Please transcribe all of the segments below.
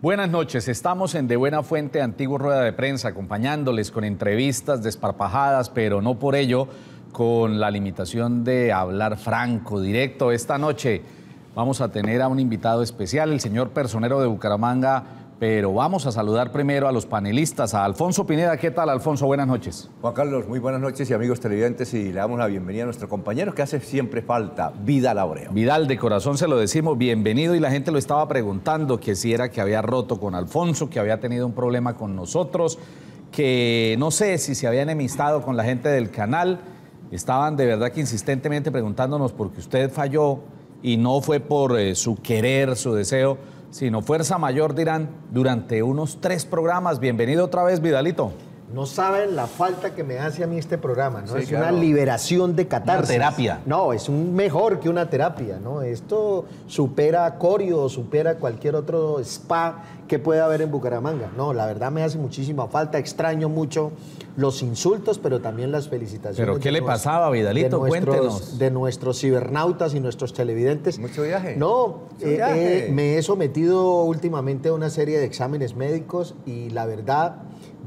Buenas noches, estamos en De Buena Fuente, Antiguo Rueda de Prensa, acompañándoles con entrevistas desparpajadas, pero no por ello con la limitación de hablar franco, directo. Esta noche vamos a tener a un invitado especial, el señor Personero de Bucaramanga, pero vamos a saludar primero a los panelistas, a Alfonso Pineda. ¿Qué tal, Alfonso? Buenas noches. Juan Carlos, muy buenas noches y amigos televidentes, y le damos la bienvenida a nuestro compañero que hace siempre falta, Vidal Abreu. Vidal, de corazón se lo decimos, bienvenido, y la gente lo estaba preguntando que si era que había roto con Alfonso, que había tenido un problema con nosotros, que no sé si se había enemistado con la gente del canal. Estaban de verdad que insistentemente preguntándonos por qué usted falló, y no fue por su querer, su deseo, sino fuerza mayor, dirán, durante unos 3 programas. Bienvenido otra vez, Vidalito. No saben la falta que me hace a mí este programa, ¿no? Sí, es claro. una liberación de catarsis. Una terapia. No, es mejor que una terapia, ¿no? Esto supera Corio, supera cualquier otro spa que pueda haber en Bucaramanga. No, la verdad me hace muchísima falta, extraño mucho los insultos, pero también las felicitaciones. ¿Pero qué le pasaba, Vidalito? Cuéntenos. De nuestros cibernautas y nuestros televidentes. ¿Mucho viaje? No, Mucho viaje. me he sometido últimamente a una serie de exámenes médicos y la verdad,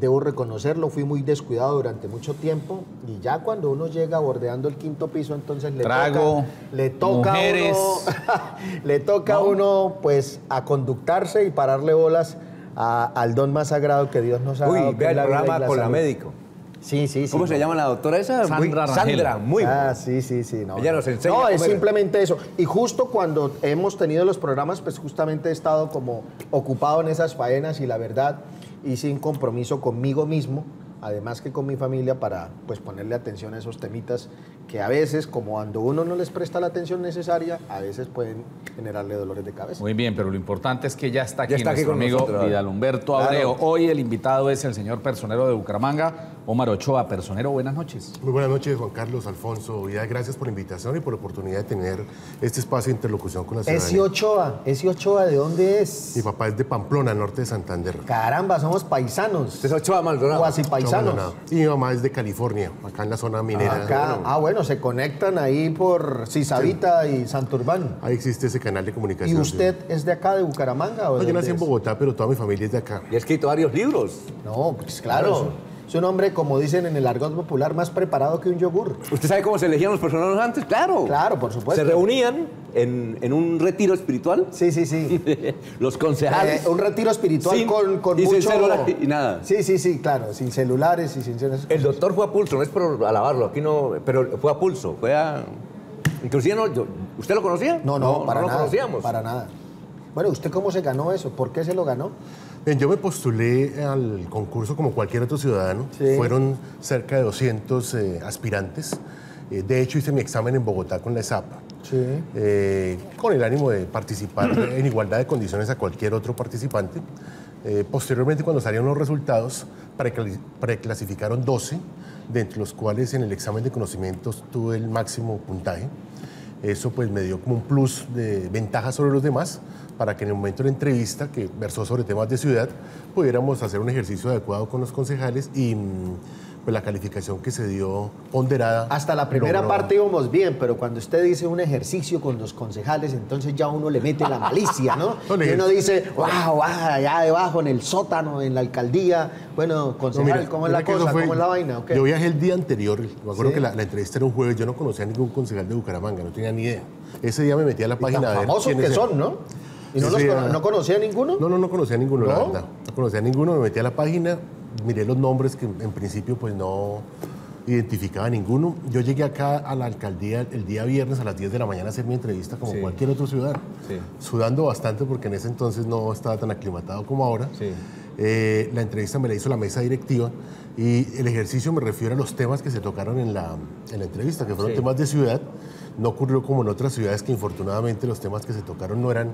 debo reconocerlo, fui muy descuidado durante mucho tiempo, y ya cuando uno llega bordeando el 5º piso, entonces le toca mujeres. le toca a uno pues a conductarse y pararle bolas al don más sagrado que Dios nos ha dado. Uy, vea el programa con la salud. médico. Sí, sí, sí. ¿Cómo se llama la doctora esa? Sandra Rangel. Sandra, muy buena. Sí, sí, sí. No, Ella nos enseña no, a es comer. simplemente eso. Y justo cuando hemos tenido los programas, pues justamente he estado como ocupado en esas faenas, y la verdad hice un compromiso conmigo mismo, además que con mi familia, para pues ponerle atención a esos temitas que a veces, como cuando uno no les presta la atención necesaria, a veces pueden generarle dolores de cabeza. Muy bien, pero lo importante es que ya está aquí, Ya está aquí nuestro con amigo nosotros. Vidal Humberto Claro. Abreu. Hoy el invitado es el señor Personero de Bucaramanga, Omar Ochoa. Personero, buenas noches. Muy buenas noches, Juan Carlos, Alfonso, Vidal. Gracias por la invitación y por la oportunidad de tener este espacio de interlocución con la ciudadanía. Ese Ochoa, ¿de dónde es? Mi papá es de Pamplona, norte de Santander. Caramba, somos paisanos. Usted es Ochoa Maldonado. Cuasi paisanos. Maldonado. Y mi mamá es de California, acá en la zona minera. Acá, bueno, se conectan ahí por Sisavita y Santurbán. Ahí existe ese canal de ¿Y comunicación. usted es de acá, de Bucaramanga? ¿O No, de yo nací dónde en es? Bogotá, pero toda mi familia es de acá. Y ha escrito varios libros. No, pues claro. Es un hombre, como dicen en el argot popular, más preparado que un yogur. ¿Usted sabe cómo se elegían los personajes antes? Claro. Claro, por supuesto. Se reunían en un retiro espiritual. Sí, sí, sí. Los concejales. Un retiro espiritual Sin- con y sin mucho... celular y nada. Sí, sí, sí, claro. Sin celulares y sin... El doctor fue a pulso, no es por alabarlo, aquí no, pero fue a pulso, fue a... Inclusive, ¿usted lo conocía? No, para no nada. lo conocíamos. Para nada. Bueno, ¿usted cómo se ganó eso? ¿Por qué se lo ganó? Bien, yo me postulé al concurso como cualquier otro ciudadano. Sí. Fueron cerca de 200 aspirantes. De hecho, hice mi examen en Bogotá con la ESAP. Sí. Con el ánimo de participar en igualdad de condiciones a cualquier otro participante. Posteriormente, cuando salieron los resultados, preclasificaron 12, de entre los cuales en el examen de conocimientos tuve el máximo puntaje. Eso pues me dio como un plus de ventaja sobre los demás, para que en el momento de la entrevista, que versó sobre temas de ciudad, pudiéramos hacer un ejercicio adecuado con los concejales, y pues la calificación que se dio ponderada. Hasta la primera logró- parte íbamos bien, pero cuando usted dice un ejercicio con los concejales, entonces ya uno le mete la malicia, ¿no? No, Y uno dice, wow, allá debajo en el sótano, en la alcaldía, bueno, concejal, mira, ¿cómo es la mira que eso cosa? fue- ¿Cómo es la vaina? ¿O qué? Yo viajé el día anterior, me acuerdo Sí. que la entrevista era un jueves, yo no conocía a ningún concejal de Bucaramanga, no tenía ni idea. Ese día me metí a la Y página tan a ver famosos quiénes que eran. son, ¿no? ¿Y no, Sí, no conocía a ninguno? No conocía a ninguno, la ¿No? verdad. No conocía a ninguno, me metí a la página, miré los nombres que en principio pues no identificaba a ninguno. Yo llegué acá a la alcaldía el día viernes a las 10 de la mañana a hacer mi entrevista como Sí. cualquier otro ciudadano. Sí. Sudando bastante porque en ese entonces no estaba tan aclimatado como ahora. Sí. La entrevista me la hizo la mesa directiva, y el ejercicio me refiero a los temas que se tocaron en la entrevista, que fueron Sí. temas de ciudad. No ocurrió como en otras ciudades, que infortunadamente los temas que se tocaron no eran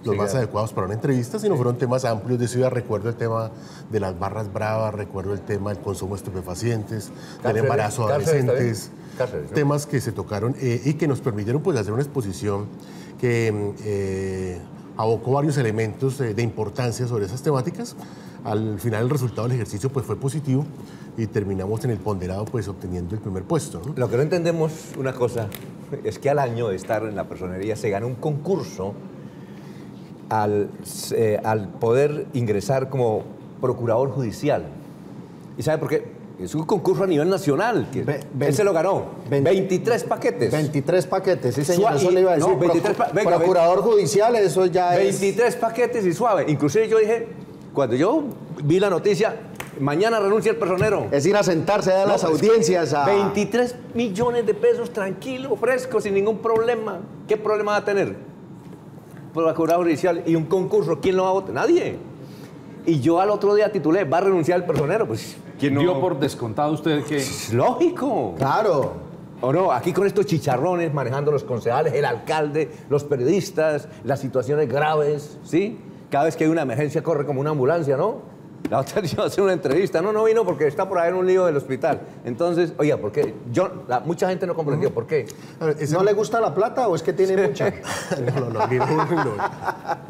los Sí, más claro. adecuados para una entrevista, sino fueron temas amplios de ciudad. Recuerdo el tema de las barras bravas, recuerdo el tema del consumo de estupefacientes, del Cárceles, embarazo de cárceles adolescentes, también. Cárceles, ¿no? temas que se tocaron y que nos permitieron pues hacer una exposición que abocó varios elementos de importancia sobre esas temáticas. Al final el resultado del ejercicio pues fue positivo, y terminamos en el ponderado pues obteniendo el primer puesto, ¿no? Lo que no entendemos, una cosa, es que al año de estar en la personería se gana un concurso al poder ingresar como procurador judicial. ¿Y sabe por qué? Es un concurso a nivel nacional. Él se lo ganó. 23 paquetes. 23 paquetes, sí, señor. Eso le iba a decir. No, 23 procurador judicial, eso ya 23 paquetes y suave. Inclusive yo dije, cuando yo vi la noticia, mañana renuncia el personero. es ir a sentarse a las audiencias. 23 millones de pesos tranquilo, fresco, sin ningún problema. ¿Qué problema va a tener? Procurador judicial y un concurso. ¿Quién lo va a votar? Nadie. Y yo al otro día titulé, ¿va a renunciar el personero? Pues, ¿quién no? ¿Dio por descontado usted que...? Es lógico. Claro. ¿O no? Aquí con estos chicharrones manejando los concejales, el alcalde, los periodistas, las situaciones graves, ¿sí? Cada vez que hay una emergencia corre como una ambulancia, ¿no? La otra vez iba a hacer una entrevista. No vino porque está por ahí en un lío del hospital. Entonces, oiga, ¿por qué? Mucha gente no comprendió. ¿Por qué? A ver, ¿no le gusta la plata o es que tiene mucha?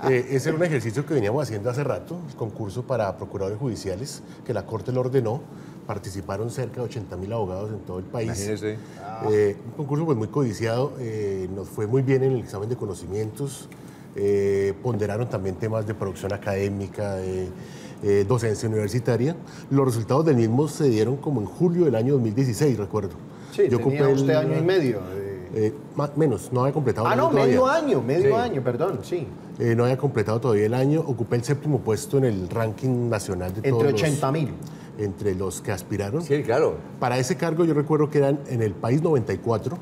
Ese era un ejercicio que veníamos haciendo hace rato, el concurso para procuradores judiciales, que la Corte lo ordenó. Participaron cerca de 80.000 abogados en todo el país. Imagínese. Un concurso pues, muy codiciado, nos fue muy bien en el examen de conocimientos, ponderaron también temas de producción académica, docencia universitaria. Los resultados del mismo se dieron como en julio del año 2016, recuerdo. Sí, yo tenía usted año y medio. Más menos, no había completado. No, medio año, perdón, sí. No había completado todavía el año, ocupé el 7º puesto en el ranking nacional de todos. Entre 80.000. Entre los que aspiraron. Sí, claro. Para ese cargo yo recuerdo que eran en el país 94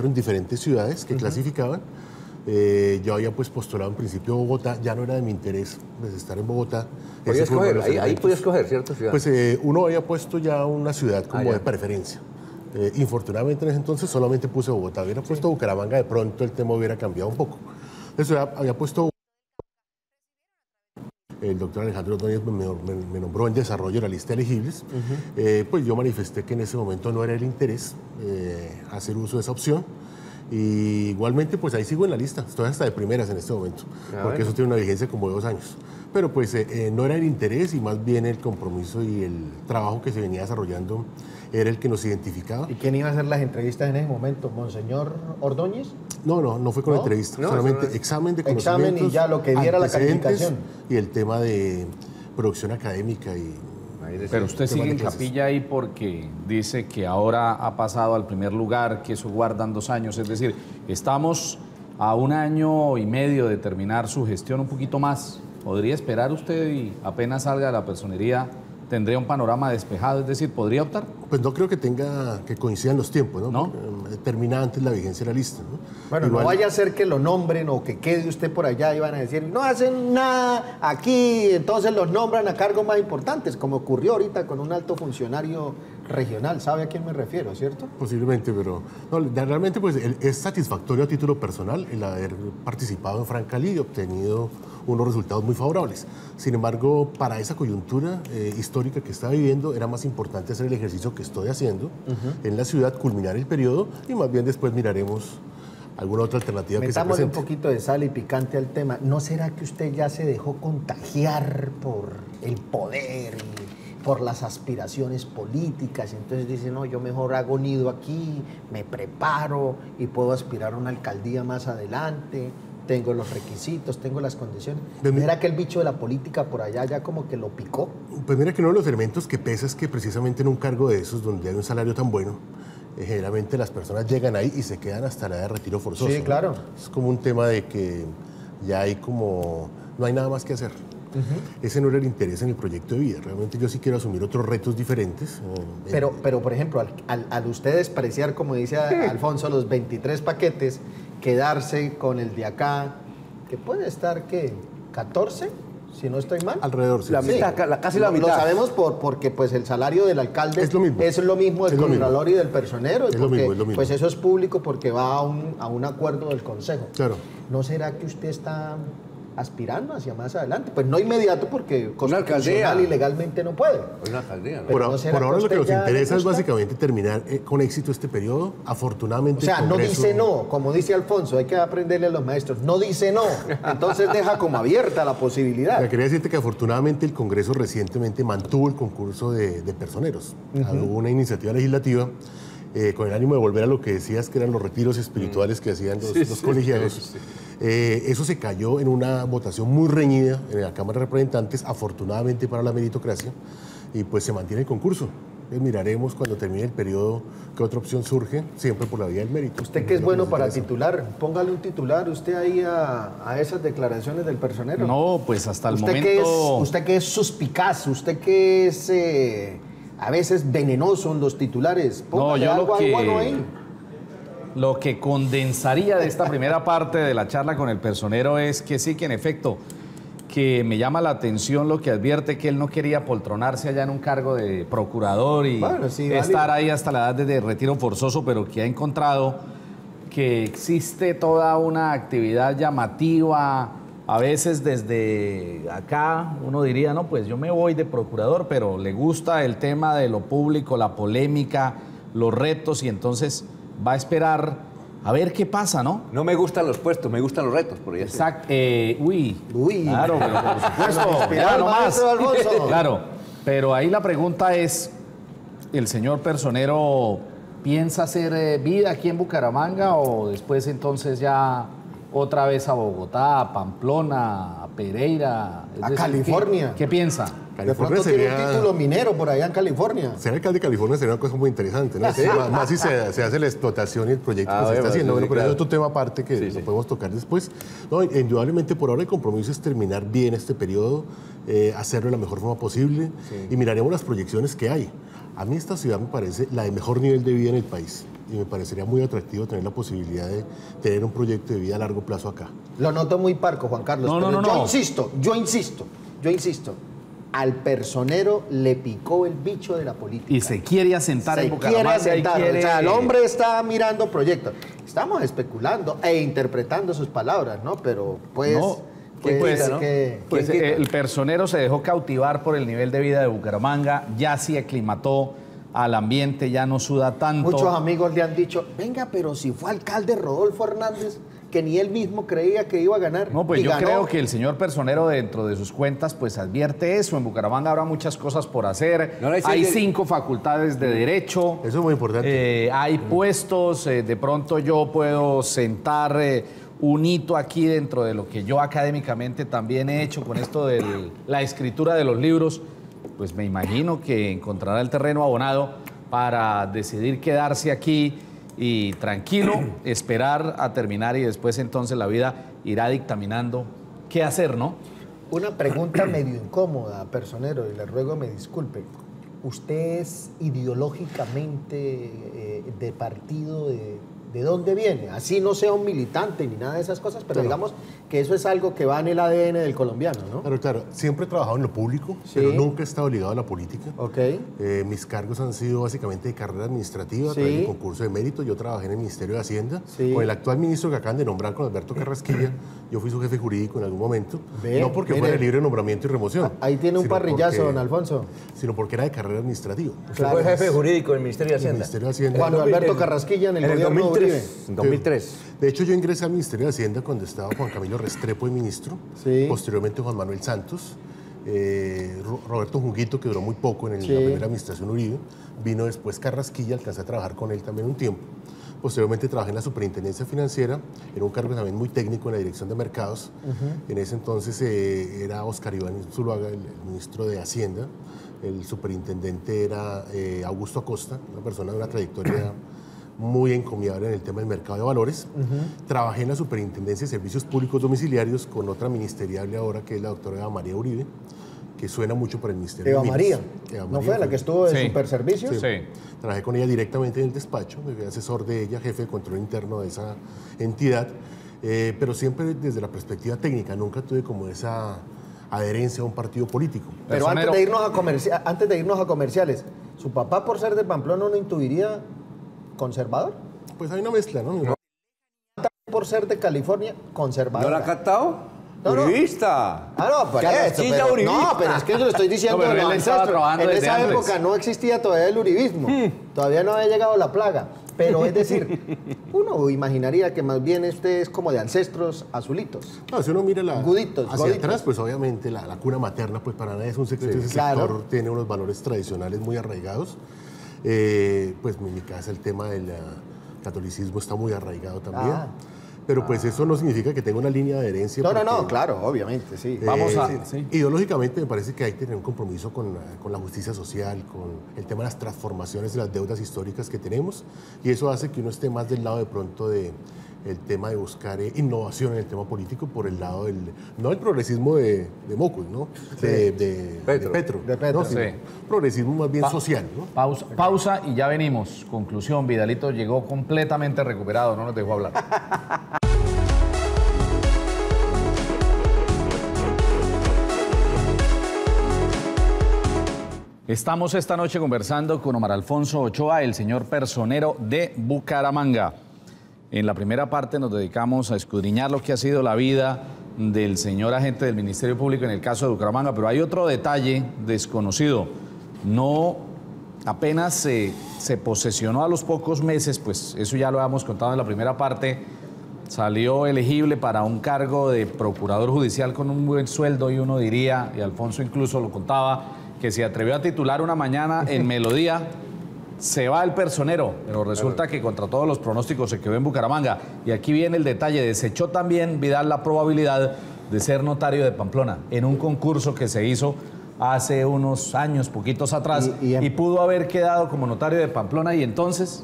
en diferentes ciudades que clasificaban. Yo había pues postulado en principio Bogotá, ya no era de mi interés pues, estar en Bogotá. Podía escoger, ahí podía escoger, ¿cierto? Ciudad. Pues uno había puesto ya una ciudad como de preferencia. Infortunadamente en ese entonces solamente puse Bogotá. Hubiera puesto Bucaramanga, de pronto el tema hubiera cambiado un poco. Entonces había puesto... El doctor Alejandro Ordóñez me nombró en desarrollo de la lista de elegibles. Pues yo manifesté que en ese momento no era el interés hacer uso de esa opción. Y igualmente, pues ahí sigo en la lista. Estoy hasta de primeras en este momento, porque eso tiene una vigencia como de 2 años. Pero pues no era el interés y más bien el compromiso y el trabajo que se venía desarrollando era el que nos identificaba. ¿Y quién iba a hacer las entrevistas en ese momento? ¿Monseñor Ordóñez? No fue con entrevista, solamente examen de conocimientos. Examen y ya lo que diera la calificación. Y el tema de producción académica y... Pero usted sigue en capilla ahí porque dice que ahora ha pasado al primer lugar, que eso guardan 2 años. Es decir, estamos a 1 año y medio de terminar su gestión, un poquito más. ¿Podría esperar usted y apenas salga de la personería, tendría un panorama despejado? Es decir, ¿podría optar? Pues no creo que coincidan los tiempos, ¿no? ¿No? Termina antes la vigencia de la lista, ¿no? Bueno, igual, no vaya a ser que lo nombren o que quede usted por allá y van a decir, no hacen nada aquí, entonces los nombran a cargos más importantes, como ocurrió ahorita con un alto funcionario regional. ¿Sabe a quién me refiero, cierto? Posiblemente, pero no, realmente pues, es satisfactorio a título personal el haber participado en Francalí y obtenido unos resultados muy favorables. Sin embargo, para esa coyuntura histórica que está viviendo, era más importante hacer el ejercicio que estoy haciendo en la ciudad, culminar el periodo y más bien después miraremos alguna otra alternativa que se presente. Metámosle un poquito de sal y picante al tema. ¿No será que usted ya se dejó contagiar por el poder y por las aspiraciones políticas? Entonces dice, no, yo mejor hago nido aquí, me preparo y puedo aspirar a una alcaldía más adelante. Tengo los requisitos, tengo las condiciones. ¿Era que el bicho de la política por allá ya como que lo picó? Pues mira que uno de los elementos que pesa es que precisamente en un cargo de esos, donde hay un salario tan bueno, generalmente las personas llegan ahí y se quedan hasta la edad de retiro forzoso. Sí, claro. ¿No? Es como un tema de que ya hay como... no hay nada más que hacer. Ese no era el interés en el proyecto de vida. Realmente yo sí quiero asumir otros retos diferentes. Pero por ejemplo, al usted despreciar, como dice Alfonso, los 23 paquetes, quedarse con el de acá, que puede estar, ¿qué? ¿14? Si no estoy mal. Alrededor, sí. La mitad, casi la mitad. Lo sabemos porque pues el salario del alcalde es lo mismo del contralor y del personero. Es lo mismo. Pues eso es público porque va a un acuerdo del consejo. Claro. ¿No será que usted está aspirando hacia más adelante? Pues no inmediato porque constitucional y legalmente no puede. Una alcaldía, ¿no? Por ahora lo que nos interesa es básicamente terminar con éxito este periodo. Afortunadamente... O sea, no dice no, como dice Alfonso, hay que aprenderle a los maestros. No dice no, entonces deja como abierta la posibilidad. Quería decirte que afortunadamente el Congreso recientemente mantuvo el concurso de personeros. Hubo una iniciativa legislativa con el ánimo de volver a lo que decías que eran los retiros espirituales que hacían los colegiados. Eso se cayó en una votación muy reñida en la Cámara de Representantes, afortunadamente para la meritocracia, y pues se mantiene el concurso. Miraremos cuando termine el periodo qué otra opción surge, siempre por la vía del mérito. Usted que es bueno para titular, póngale un titular usted ahí a esas declaraciones del personero. No, pues hasta el usted momento... usted que es suspicaz, usted que es a veces venenoso en los titulares, póngale algo bueno ahí. Lo que condensaría de esta primera parte de la charla con el personero es que sí, que en efecto, que me llama la atención lo que advierte que él no quería poltronarse allá en un cargo de procurador y estar ahí hasta la edad de retiro forzoso, pero que ha encontrado que existe toda una actividad llamativa, a veces desde acá uno diría, no, pues yo me voy de procurador, pero le gusta el tema de lo público, la polémica, los retos, y entonces va a esperar a ver qué pasa, ¿no? No me gustan los puestos, me gustan los retos, por ahí. Exacto. Uy. Claro, pero por supuesto. Ya nomás. Claro, pero ahí la pregunta es, ¿el señor personero piensa hacer vida aquí en Bucaramanga o después entonces ya otra vez a Bogotá, a Pamplona, a Pereira? A California. ¿Qué piensa? De pronto tiene un título minero por allá en California. Ser alcalde de California sería una cosa muy interesante, ¿no? ¿Sí? Más si se hace la explotación y el proyecto que se está haciendo. Bueno, pero hay otro tema aparte que lo podemos tocar después. No, indudablemente por ahora el compromiso es terminar bien este periodo, hacerlo de la mejor forma posible y miraremos las proyecciones que hay. A mí esta ciudad me parece la de mejor nivel de vida en el país y me parecería muy atractivo tener la posibilidad de tener un proyecto de vida a largo plazo acá. Lo noto muy parco, Juan Carlos. Yo insisto. Al personero le picó el bicho de la política. Y se quiere asentar en Bucaramanga. O sea, el hombre está mirando proyectos. Estamos especulando e interpretando sus palabras, ¿no? Pero pues... el personero se dejó cautivar por el nivel de vida de Bucaramanga, ya se aclimató al ambiente, ya no suda tanto. Muchos amigos le han dicho, venga, pero si fue alcalde Rodolfo Hernández, que ni él mismo creía que iba a ganar. No, pues yo creo que el señor personero dentro de sus cuentas pues advierte eso. En Bucaramanga habrá muchas cosas por hacer. Hay 5 facultades de derecho. Eso es muy importante. Hay puestos, de pronto yo puedo sentar un hito aquí dentro de lo que yo académicamente también he hecho con esto de la escritura de los libros. Pues me imagino que encontrará el terreno abonado para decidir quedarse aquí y tranquilo, esperar a terminar y después entonces la vida irá dictaminando qué hacer, ¿no? Una pregunta medio incómoda, personero, y le ruego me disculpe. ¿Usted es ideológicamente de partido de dónde viene? Así no sea un militante ni nada de esas cosas, pero digamos que eso es algo que va en el ADN del colombiano, ¿no? Claro, siempre he trabajado en lo público, pero nunca he estado ligado a la política. Mis cargos han sido básicamente de carrera administrativa, a través de concurso de mérito. Yo trabajé en el Ministerio de Hacienda. Con el actual ministro que acaban de nombrar, con Alberto Carrasquilla, yo fui su jefe jurídico en algún momento. No porque fuera de libre nombramiento y remoción. Ahí tiene un parrillazo, don Alfonso. Sino porque era de carrera administrativa. Fue jefe jurídico del Ministerio de Hacienda. Ministerio de Hacienda. Cuando Alberto Carrasquilla en el gobierno 2003. De hecho, yo ingresé al Ministerio de Hacienda cuando estaba Juan Camilo Restrepo de ministro, posteriormente Juan Manuel Santos, Roberto Junguito, que duró muy poco en la primera administración Uribe, vino después Carrasquilla, alcancé a trabajar con él también un tiempo. Posteriormente trabajé en la Superintendencia Financiera, era un cargo también muy técnico en la Dirección de Mercados. En ese entonces era Oscar Iván Zuluaga, el ministro de Hacienda. El superintendente era Augusto Acosta, una persona de una trayectoria muy encomiable en el tema del mercado de valores. Trabajé en la Superintendencia de Servicios Públicos Domiciliarios con otra ministeriable ahora, que es la doctora Eva María Uribe, que suena mucho para el Ministerio Eva de María. Eva ¿No fue la que estuvo de Superservicios? Sí. Trabajé con ella directamente en el despacho, me fui asesor de ella, jefe de control interno de esa entidad, pero siempre desde la perspectiva técnica, nunca tuve como esa adherencia a un partido político. Pero antes de irnos a comerciales, ¿su papá, por ser de Pamplona, no intuiría conservador? Pues hay una mezcla, ¿no? Por ser de California, conservador. ¿No la ha captado? Uribista. No, pero es que yo le estoy diciendo de los ancestros. En esa época no existía todavía el uribismo. Todavía no había llegado la plaga. Pero es decir, uno imaginaría que más bien este es como de ancestros azulitos. No, si uno mira Guditos. Atrás, pues obviamente la cuna materna, pues para nadie es un secreto. Ese sector tiene unos valores tradicionales muy arraigados. Pues en mi casa el tema del catolicismo está muy arraigado también. Pero pues eso no significa que tenga una línea de herencia. No, claro, obviamente, sí. Vamos a... Sí. Ideológicamente me parece que hay que tener un compromiso con la justicia social, con el tema de las transformaciones de las deudas históricas que tenemos, y eso hace que uno esté más del lado de pronto de el tema de buscar innovación en el tema político por el lado del, no el progresismo de Mocus, ¿no? De Petro. ¿no? Sí. Progresismo más bien social, ¿no? Pausa y ya venimos. Conclusión, Vidalito llegó completamente recuperado, no nos dejó hablar. Estamos esta noche conversando con Omar Alfonso Ochoa, el señor personero de Bucaramanga. En la primera parte nos dedicamos a escudriñar lo que ha sido la vida del señor agente del Ministerio Público en el caso de Bucaramanga, pero hay otro detalle desconocido. No apenas se posesionó a los pocos meses, pues eso ya lo habíamos contado en la primera parte, salió elegible para un cargo de procurador judicial con un buen sueldo y uno diría, y Alfonso incluso lo contaba, que se atrevió a titular una mañana en Melodía, se va el personero, pero resulta que contra todos los pronósticos se quedó en Bucaramanga. Y aquí viene el detalle, desechó también Vidal la probabilidad de ser notario de Pamplona en un concurso que se hizo hace unos años, poquitos atrás, y pudo haber quedado como notario de Pamplona y entonces...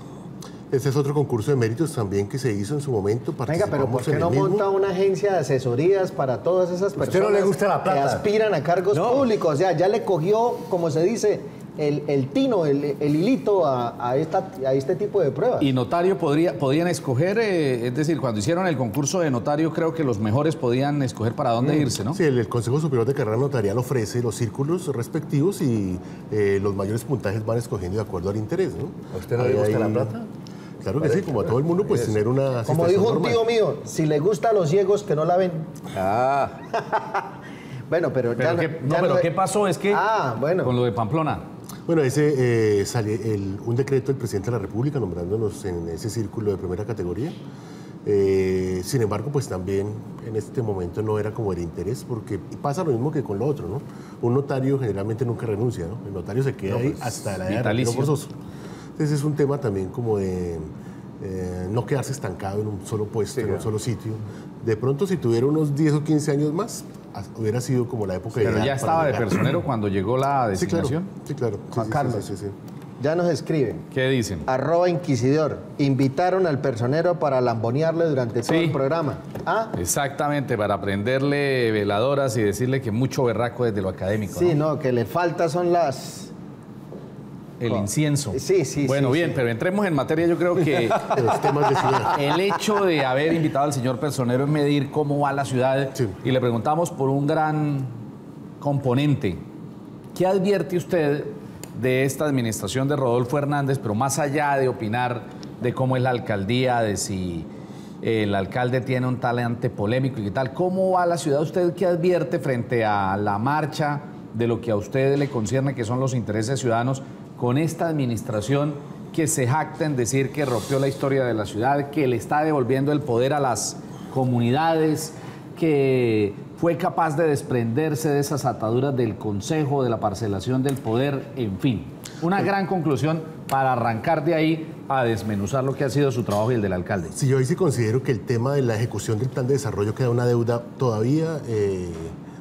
Este es otro concurso de méritos también que se hizo en su momento. Venga, pero ¿por qué no monta una agencia de asesorías para todas esas personas no le gusta la plata? Que aspiran a cargos públicos? O sea, ya le cogió, como se dice, el tino, el hilito a este tipo de pruebas. Y notario podían escoger, es decir, cuando hicieron el concurso de notario, creo que los mejores podían escoger para dónde irse, ¿no? Sí, el Consejo Superior de Carrera Notarial ofrece los círculos respectivos y los mayores puntajes van escogiendo de acuerdo al interés, ¿no? ¿A usted no le gusta la plata? Claro que sí, como a todo el mundo, pues tener una... Como dijo un tío mío, si le gusta a los ciegos que no la ven. Ah. Bueno, pero ¿qué pasó? Es que con lo de Pamplona. Bueno, sale un decreto del presidente de la República nombrándonos en ese círculo de primera categoría. Sin embargo, pues también en este momento no era como el interés, porque pasa lo mismo que con lo otro, ¿no? Un notario generalmente nunca renuncia, ¿no? El notario se queda ahí hasta la edad de retiro forzoso. Entonces es un tema también como de no quedarse estancado en un solo puesto, en un solo sitio. De pronto, si tuviera unos 10 o 15 años más, hubiera sido como la época Pero ya estaba de personero cuando llegó la designación. Sí, claro. Juan Carlos. Sí. Ya nos escriben. ¿Qué dicen? @inquisidor. Invitaron al personero para lambonearle durante todo el programa. Exactamente, para prenderle veladoras y decirle que mucho berraco desde lo académico. Sí, no, que le falta son las... El incienso. Sí. Bueno, bien, pero entremos en materia. Yo creo que los temas de ciudad. El hecho de haber invitado al señor personero es medir cómo va la ciudad. Sí. Y le preguntamos por un gran componente. ¿Qué advierte usted de esta administración de Rodolfo Hernández, pero más allá de opinar de cómo es la alcaldía, de si el alcalde tiene un talante polémico y qué tal? ¿Cómo va la ciudad? ¿Usted qué advierte frente a la marcha de lo que a usted le concierne, que son los intereses ciudadanos, con esta administración que se jacta en decir que rompió la historia de la ciudad, que le está devolviendo el poder a las comunidades, que fue capaz de desprenderse de esas ataduras del Consejo, de la parcelación del poder, en fin? Una gran conclusión para arrancar de ahí a desmenuzar lo que ha sido su trabajo y el del alcalde. Sí, yo ahí sí considero que el tema de la ejecución del plan de desarrollo queda una deuda todavía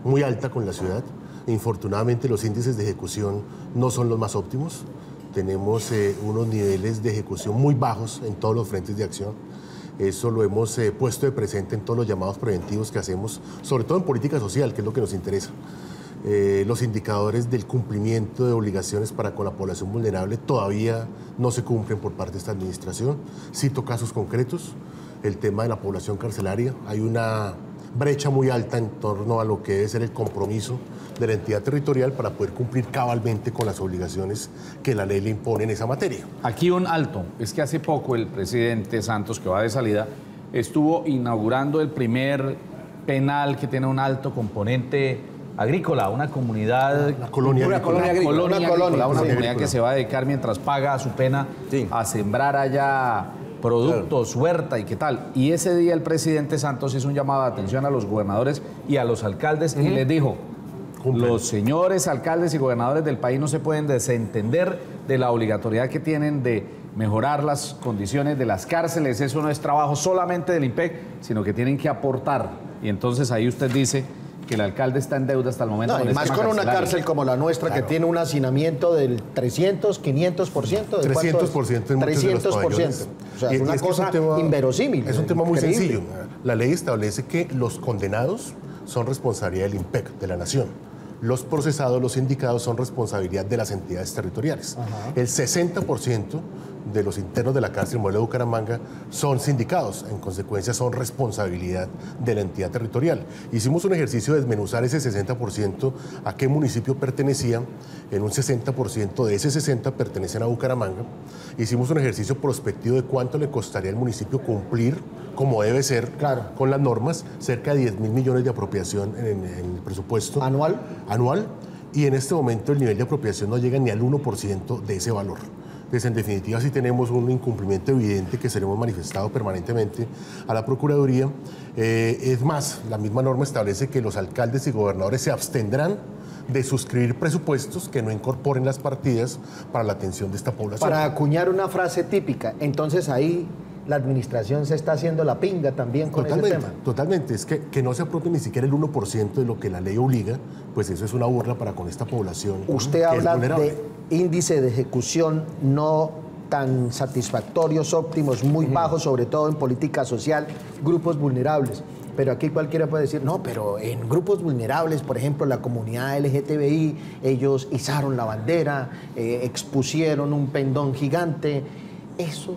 muy alta con la ciudad. Infortunadamente los índices de ejecución no son los más óptimos. Tenemos unos niveles de ejecución muy bajos en todos los frentes de acción. Eso lo hemos puesto de presente en todos los llamados preventivos que hacemos, sobre todo en política social, que es lo que nos interesa. Los indicadores del cumplimiento de obligaciones para con la población vulnerable todavía no se cumplen por parte de esta administración. Cito casos concretos, el tema de la población carcelaria. Hay una brecha muy alta en torno a lo que debe ser el compromiso de la entidad territorial para poder cumplir cabalmente con las obligaciones que la ley le impone en esa materia. Aquí un alto. Es que hace poco el presidente Santos, que va de salida, estuvo inaugurando el primer penal que tiene un alto componente agrícola, una comunidad... Una colonia agrícola, una comunidad que se va a dedicar mientras paga su pena a sembrar allá productos, huerta y qué tal. Y ese día el presidente Santos hizo un llamado de atención a los gobernadores y a los alcaldes y les dijo: los señores alcaldes y gobernadores del país no se pueden desentender de la obligatoriedad que tienen de mejorar las condiciones de las cárceles. Eso no es trabajo solamente del IMPEC, sino que tienen que aportar. Y entonces ahí usted dice que el alcalde está en deuda hasta el momento. No, y más con una cárcel como la nuestra, claro, que tiene un hacinamiento del 300, 500%. ¿De 300% en muchos de los pabellones. O sea, es una cosa inverosímil. Es un tema muy sencillo. La ley establece que los condenados son responsabilidad del IMPEC, de la Nación. Los procesados, los sindicados, son responsabilidad de las entidades territoriales. Ajá. El 60% de los internos de la cárcel modelo de Bucaramanga son sindicados, en consecuencia son responsabilidad de la entidad territorial. Hicimos un ejercicio de desmenuzar ese 60% a qué municipio pertenecía. En un 60% de ese 60% pertenecen a Bucaramanga. Hicimos un ejercicio prospectivo de cuánto le costaría al municipio cumplir como debe ser, claro, con las normas, cerca de 10.000 millones de apropiación en el presupuesto anual, y en este momento el nivel de apropiación no llega ni al 1% de ese valor. Entonces, en definitiva, sí tenemos un incumplimiento evidente que seremos manifestado permanentemente a la Procuraduría. Es más, la misma norma establece que los alcaldes y gobernadores se abstendrán de suscribir presupuestos que no incorporen las partidas para la atención de esta población. Para acuñar una frase típica, entonces ahí la administración se está haciendo la pinga también con ese tema. Totalmente, es que no se apropie ni siquiera el 1% de lo que la ley obliga, pues eso es una burla para con esta población. Usted habla de índice de ejecución no tan satisfactorios, óptimos, muy bajos, sobre todo en política social, grupos vulnerables. Pero aquí cualquiera puede decir, no, pero en grupos vulnerables, por ejemplo, la comunidad LGTBI, ellos izaron la bandera, expusieron un pendón gigante. Eso,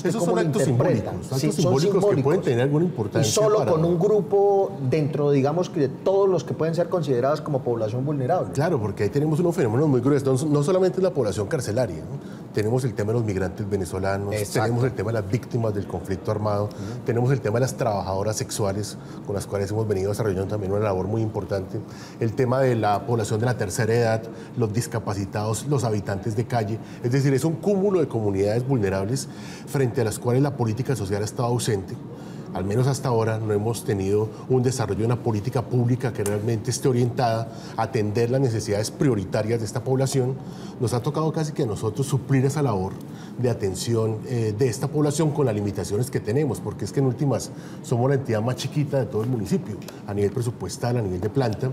esos son actos simbólicos, que pueden tener alguna importancia. Y solo con un grupo dentro, digamos, que de todos los que pueden ser considerados como población vulnerable. Claro, porque ahí tenemos unos fenómenos muy gruesos, no solamente la población carcelaria, ¿no? Tenemos el tema de los migrantes venezolanos, tenemos el tema de las víctimas del conflicto armado, tenemos el tema de las trabajadoras sexuales, con las cuales hemos venido desarrollando también una labor muy importante, el tema de la población de la tercera edad, los discapacitados, los habitantes de calle, es decir, es un cúmulo de comunidades vulnerables frente a las cuales la política social ha estado ausente. Al menos hasta ahora no hemos tenido un desarrollo de una política pública que realmente esté orientada a atender las necesidades prioritarias de esta población. Nos ha tocado casi que a nosotros suplir esa labor de atención de esta población con las limitaciones que tenemos, porque es que en últimas somos la entidad más chiquita de todo el municipio, a nivel presupuestal, a nivel de planta,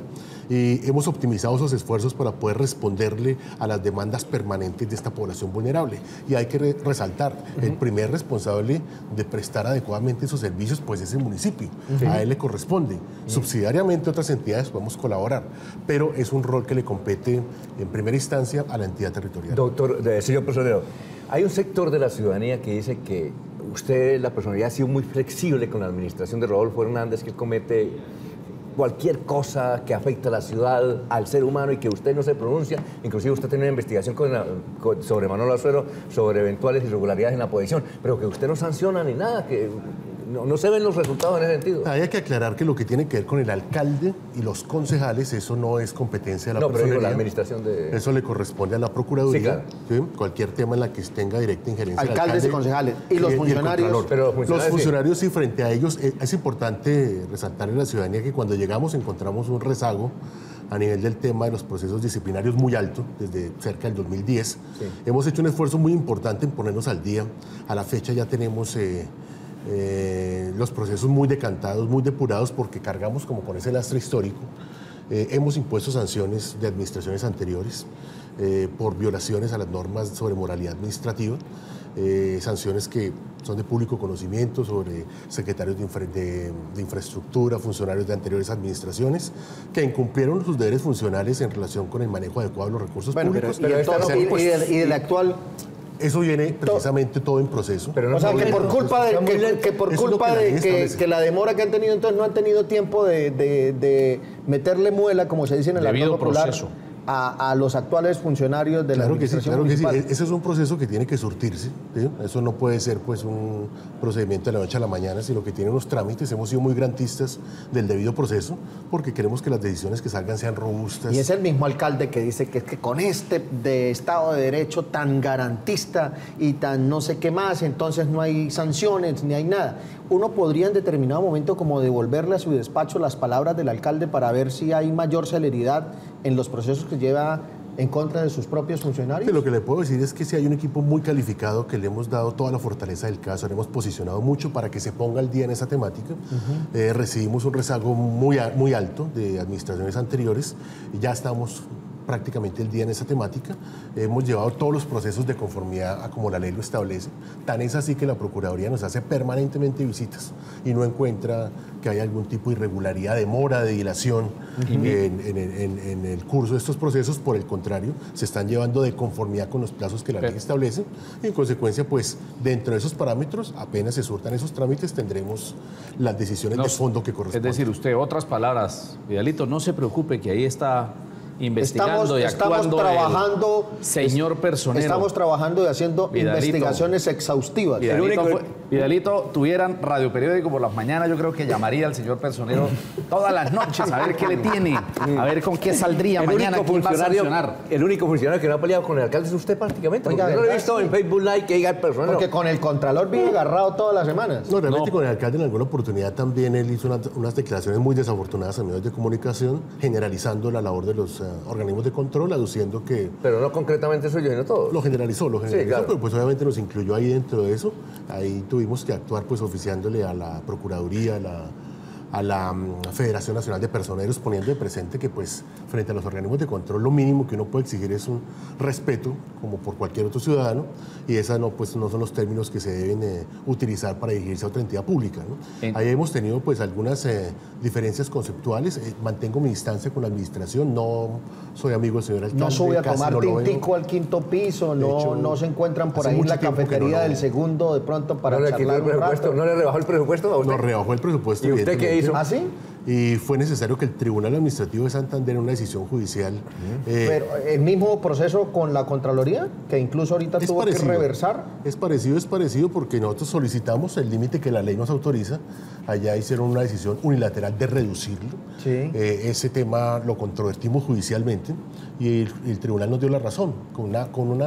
y hemos optimizado esos esfuerzos para poder responderle a las demandas permanentes de esta población vulnerable. Y hay que resaltar, el primer responsable de prestar adecuadamente esos servicios pues es el municipio, a él le corresponde. Subsidiariamente otras entidades podemos colaborar, pero es un rol que le compete en primera instancia a la entidad territorial. Doctor, señor profesor, hay un sector de la ciudadanía que dice que usted, la personalidad, ha sido muy flexible con la administración de Rodolfo Hernández, que comete cualquier cosa que afecta a la ciudad, al ser humano, y que usted no se pronuncia. Inclusive usted tiene una investigación sobre Manolo Azuero, sobre eventuales irregularidades en la posesión, pero que usted no sanciona ni nada, que no se ven los resultados en ese sentido. Hay que aclarar que lo que tiene que ver con el alcalde y los concejales, eso no es competencia de la personería. Pero la administración de... Eso le corresponde a la Procuraduría. Sí, claro. ¿Sí? Cualquier tema en la que tenga directa injerencia alcaldes y concejales. ¿Y los funcionarios? Pero los funcionarios, sí, frente a ellos, es importante resaltar en la ciudadanía que cuando llegamos encontramos un rezago a nivel del tema de los procesos disciplinarios muy alto, desde cerca del 2010. Sí. Hemos hecho un esfuerzo muy importante en ponernos al día. A la fecha ya tenemos los procesos muy decantados, muy depurados, porque cargamos como con ese lastre histórico. Hemos impuesto sanciones de administraciones anteriores por violaciones a las normas sobre moralidad administrativa, sanciones que son de público conocimiento sobre secretarios de infraestructura, funcionarios de anteriores administraciones, que incumplieron sus deberes funcionales en relación con el manejo adecuado de los recursos públicos. ¿Y del actual? Eso viene precisamente todo en proceso. Pero no, o sea, que por culpa de que la demora que han tenido, entonces no han tenido tiempo de meterle muela, como se dice en el argot popular, a los actuales funcionarios de la administración municipal. Claro que sí. Ese es un proceso que tiene que surtirse, ¿sí? Eso no puede ser pues un procedimiento de la noche a la mañana, sino que tiene unos trámites. Hemos sido muy garantistas del debido proceso, porque queremos que las decisiones que salgan sean robustas. Y es el mismo alcalde que dice que es que con este de Estado de Derecho tan garantista y tan no sé qué más, entonces no hay sanciones ni hay nada. Uno podría en determinado momento como devolverle a su despacho las palabras del alcalde para ver si hay mayor celeridad en los procesos que lleva en contra de sus propios funcionarios? Lo que le puedo decir es que sí hay un equipo muy calificado que le hemos dado toda la fortaleza del caso, le hemos posicionado mucho para que se ponga al día en esa temática. Recibimos un rezago muy alto de administraciones anteriores y ya estamos prácticamente el día en esa temática. Hemos llevado todos los procesos de conformidad a como la ley lo establece. Tan es así que la Procuraduría nos hace permanentemente visitas y no encuentra que haya algún tipo de irregularidad, demora, de dilación en el curso de estos procesos. Por el contrario, se están llevando de conformidad con los plazos que la ley establece y en consecuencia, pues dentro de esos parámetros, apenas se surtan esos trámites, tendremos las decisiones de fondo que corresponden. Es decir, usted, otras palabras, Vidalito, no se preocupe que ahí está investigando y actuando estamos trabajando, señor personero. Estamos trabajando y haciendo investigaciones exhaustivas. Vidalito, tuvieran radioperiódico por las mañanas, yo creo que llamaría al señor personero todas las noches a ver qué le tiene, a ver con qué saldría mañana, quién va a sancionar. El único funcionario que no ha peleado con el alcalde es usted prácticamente. Oiga, yo lo he visto en Facebook Live que diga el personero. Porque con el Contralor vive agarrado todas las semanas. No, realmente con el alcalde en alguna oportunidad también él hizo unas declaraciones muy desafortunadas en medios de comunicación, generalizando la labor de los organismos de control, aduciendo que... Pero no concretamente eso, yo no todo. Lo generalizó, Sí, claro. pero pues obviamente nos incluyó ahí dentro de eso. Ahí tuvimos que actuar pues oficiándole a la Procuraduría, a la Federación Nacional de Personeros, poniendo de presente que pues frente a los organismos de control lo mínimo que uno puede exigir es un respeto como por cualquier otro ciudadano, y esas no son los términos que se deben utilizar para dirigirse a otra entidad pública, ¿no? Ahí hemos tenido pues algunas diferencias conceptuales. Mantengo mi distancia con la administración, no soy amigo del señor alcalde. No sube a tomar tintico al quinto piso, no se encuentran por ahí en la cafetería del segundo de pronto para charlar un rato. ¿No le rebajó el presupuesto a usted? No rebajó el presupuesto. ¿Y usted qué hizo? ¿Ah, sí? Y fue necesario que el Tribunal Administrativo de Santander, en una decisión judicial... Pero el mismo proceso con la Contraloría, que incluso ahorita tuvo que reversar. Es parecido porque nosotros solicitamos el límite que la ley nos autoriza. Allá hicieron una decisión unilateral de reducirlo. Sí. Ese tema lo controvertimos judicialmente y el tribunal nos dio la razón con un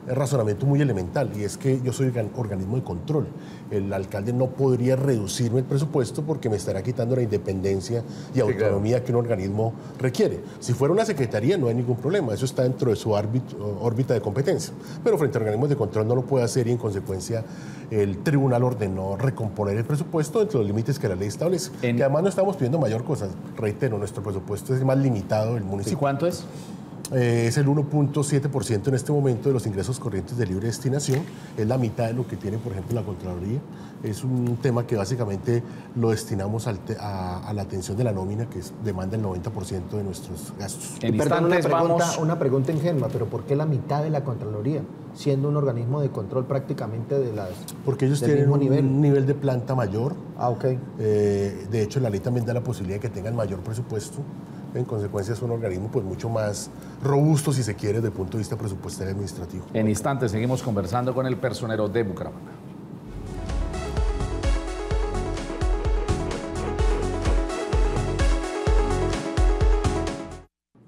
razonamiento muy elemental, y es que yo soy organismo de control. El alcalde no podría reducirme el presupuesto porque me estará quitando la independencia y autonomía que un organismo requiere. Si fuera una secretaría no hay ningún problema, eso está dentro de su órbita de competencia, pero frente a organismos de control no lo puede hacer, y en consecuencia el tribunal ordenó recomponer el presupuesto dentro de los límites que la ley establece. Que además no estamos pidiendo mayor cosa, reitero, nuestro presupuesto es el más limitado del municipio. ¿Y cuánto es? Es el 1.7% en este momento de los ingresos corrientes de libre destinación. Es la mitad de lo que tiene, por ejemplo, la Contraloría. Es un tema que básicamente lo destinamos a la atención de la nómina, que demanda el 90% de nuestros gastos. Perdón, una pregunta ingenua, pero ¿por qué la mitad de la Contraloría, siendo un organismo de control prácticamente de las... Porque ellos tienen un nivel de planta mayor. Ah, ok. De hecho, la ley también da la posibilidad de que tengan mayor presupuesto. En consecuencia, es un organismo pues mucho más robusto, si se quiere, desde el punto de vista presupuestario y administrativo. En instantes seguimos conversando con el personero de Bucaramanga.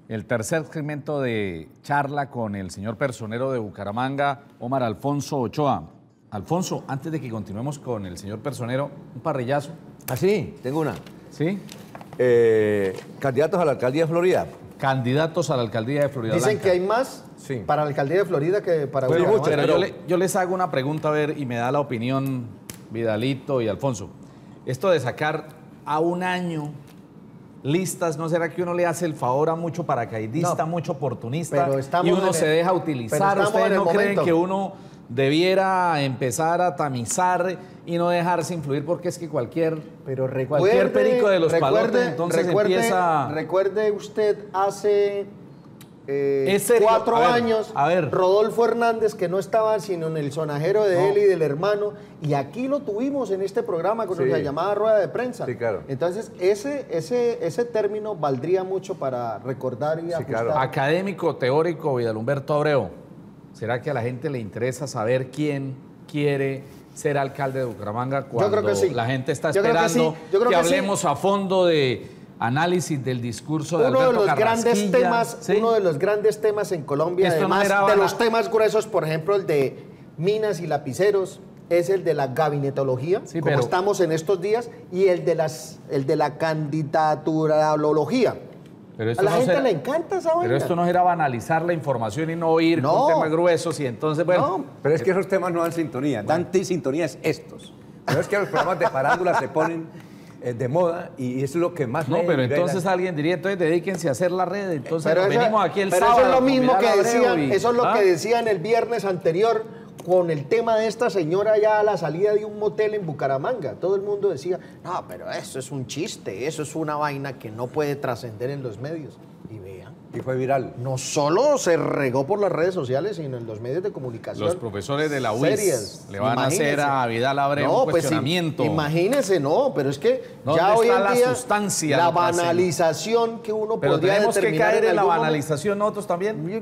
El tercer segmento de charla con el señor personero de Bucaramanga, Omar Alfonso Ochoa. Alfonso, antes de que continuemos con el señor personero, un parrillazo. Ah, sí, tengo una. ¿Sí? Candidatos a la alcaldía de Florida. Candidatos a la alcaldía de Florida Dicen Blanca. que hay más para la alcaldía de Florida que para Bucaramanga. Pero yo les hago una pregunta, a ver, y me da la opinión Vidalito y Alfonso. Esto de sacar a un año listas, ¿no será que uno le hace el favor a mucho paracaidista, mucho oportunista, y uno se deja utilizar? ¿Ustedes no creen que uno debiera empezar a tamizar y no dejarse influir? Porque es que cualquier perico de los palotes entonces empieza... Recuerde usted hace 4 años, Rodolfo Hernández, que no estaba sino en el sonajero de él y del hermano, y aquí lo tuvimos en este programa con la llamada rueda de prensa. Sí, claro. Entonces, ese término valdría mucho para recordar y ajustar. Claro. Académico, teórico, Vidalhumberto Abreu, ¿será que a la gente le interesa saber quién quiere ser alcalde de Bucaramanga cuando Yo creo que sí. la gente está esperando que hablemos a fondo de análisis del discurso de Alberto Carrasquilla? Uno de los grandes temas en Colombia, además de los temas gruesos, por ejemplo, el de minas y lapiceros, es el de la gabinetología, como estamos en estos días, y el de la candidaturología. Pero A la gente le encanta esa vaina. Pero esto no era banalizar la información y no ir con temas gruesos y entonces, bueno... No, Pero es que esos temas no dan sintonía, dan sintonías estos. Pero es que los programas de farándula se ponen de moda y eso es lo que más... No, leen pero y ven. entonces alguien diría, entonces dedíquense a hacer la red, entonces pero nos eso- venimos aquí el pero sábado. eso es lo mismo con que Vidal Abreu decían, y- eso es lo ¿ah? que decían el viernes anterior con el tema de esta señora ya a la salida de un motel en Bucaramanga. Todo el mundo decía, no, pero eso es un chiste, eso es una vaina que no puede trascender en los medios. Y vean, Y fue viral. no solo se regó por las redes sociales, sino en los medios de comunicación. Los profesores de la UIS Serias. le van a hacer Imagínense. a Vidal Abreu un pues, cuestionamiento. imagínense, no, pero es que ¿Dónde ya hoy está en la día sustancia, la lo fácil? banalización que uno Pero podría tenemos que determinar caer en la algún momento- banalización nosotros también. Yo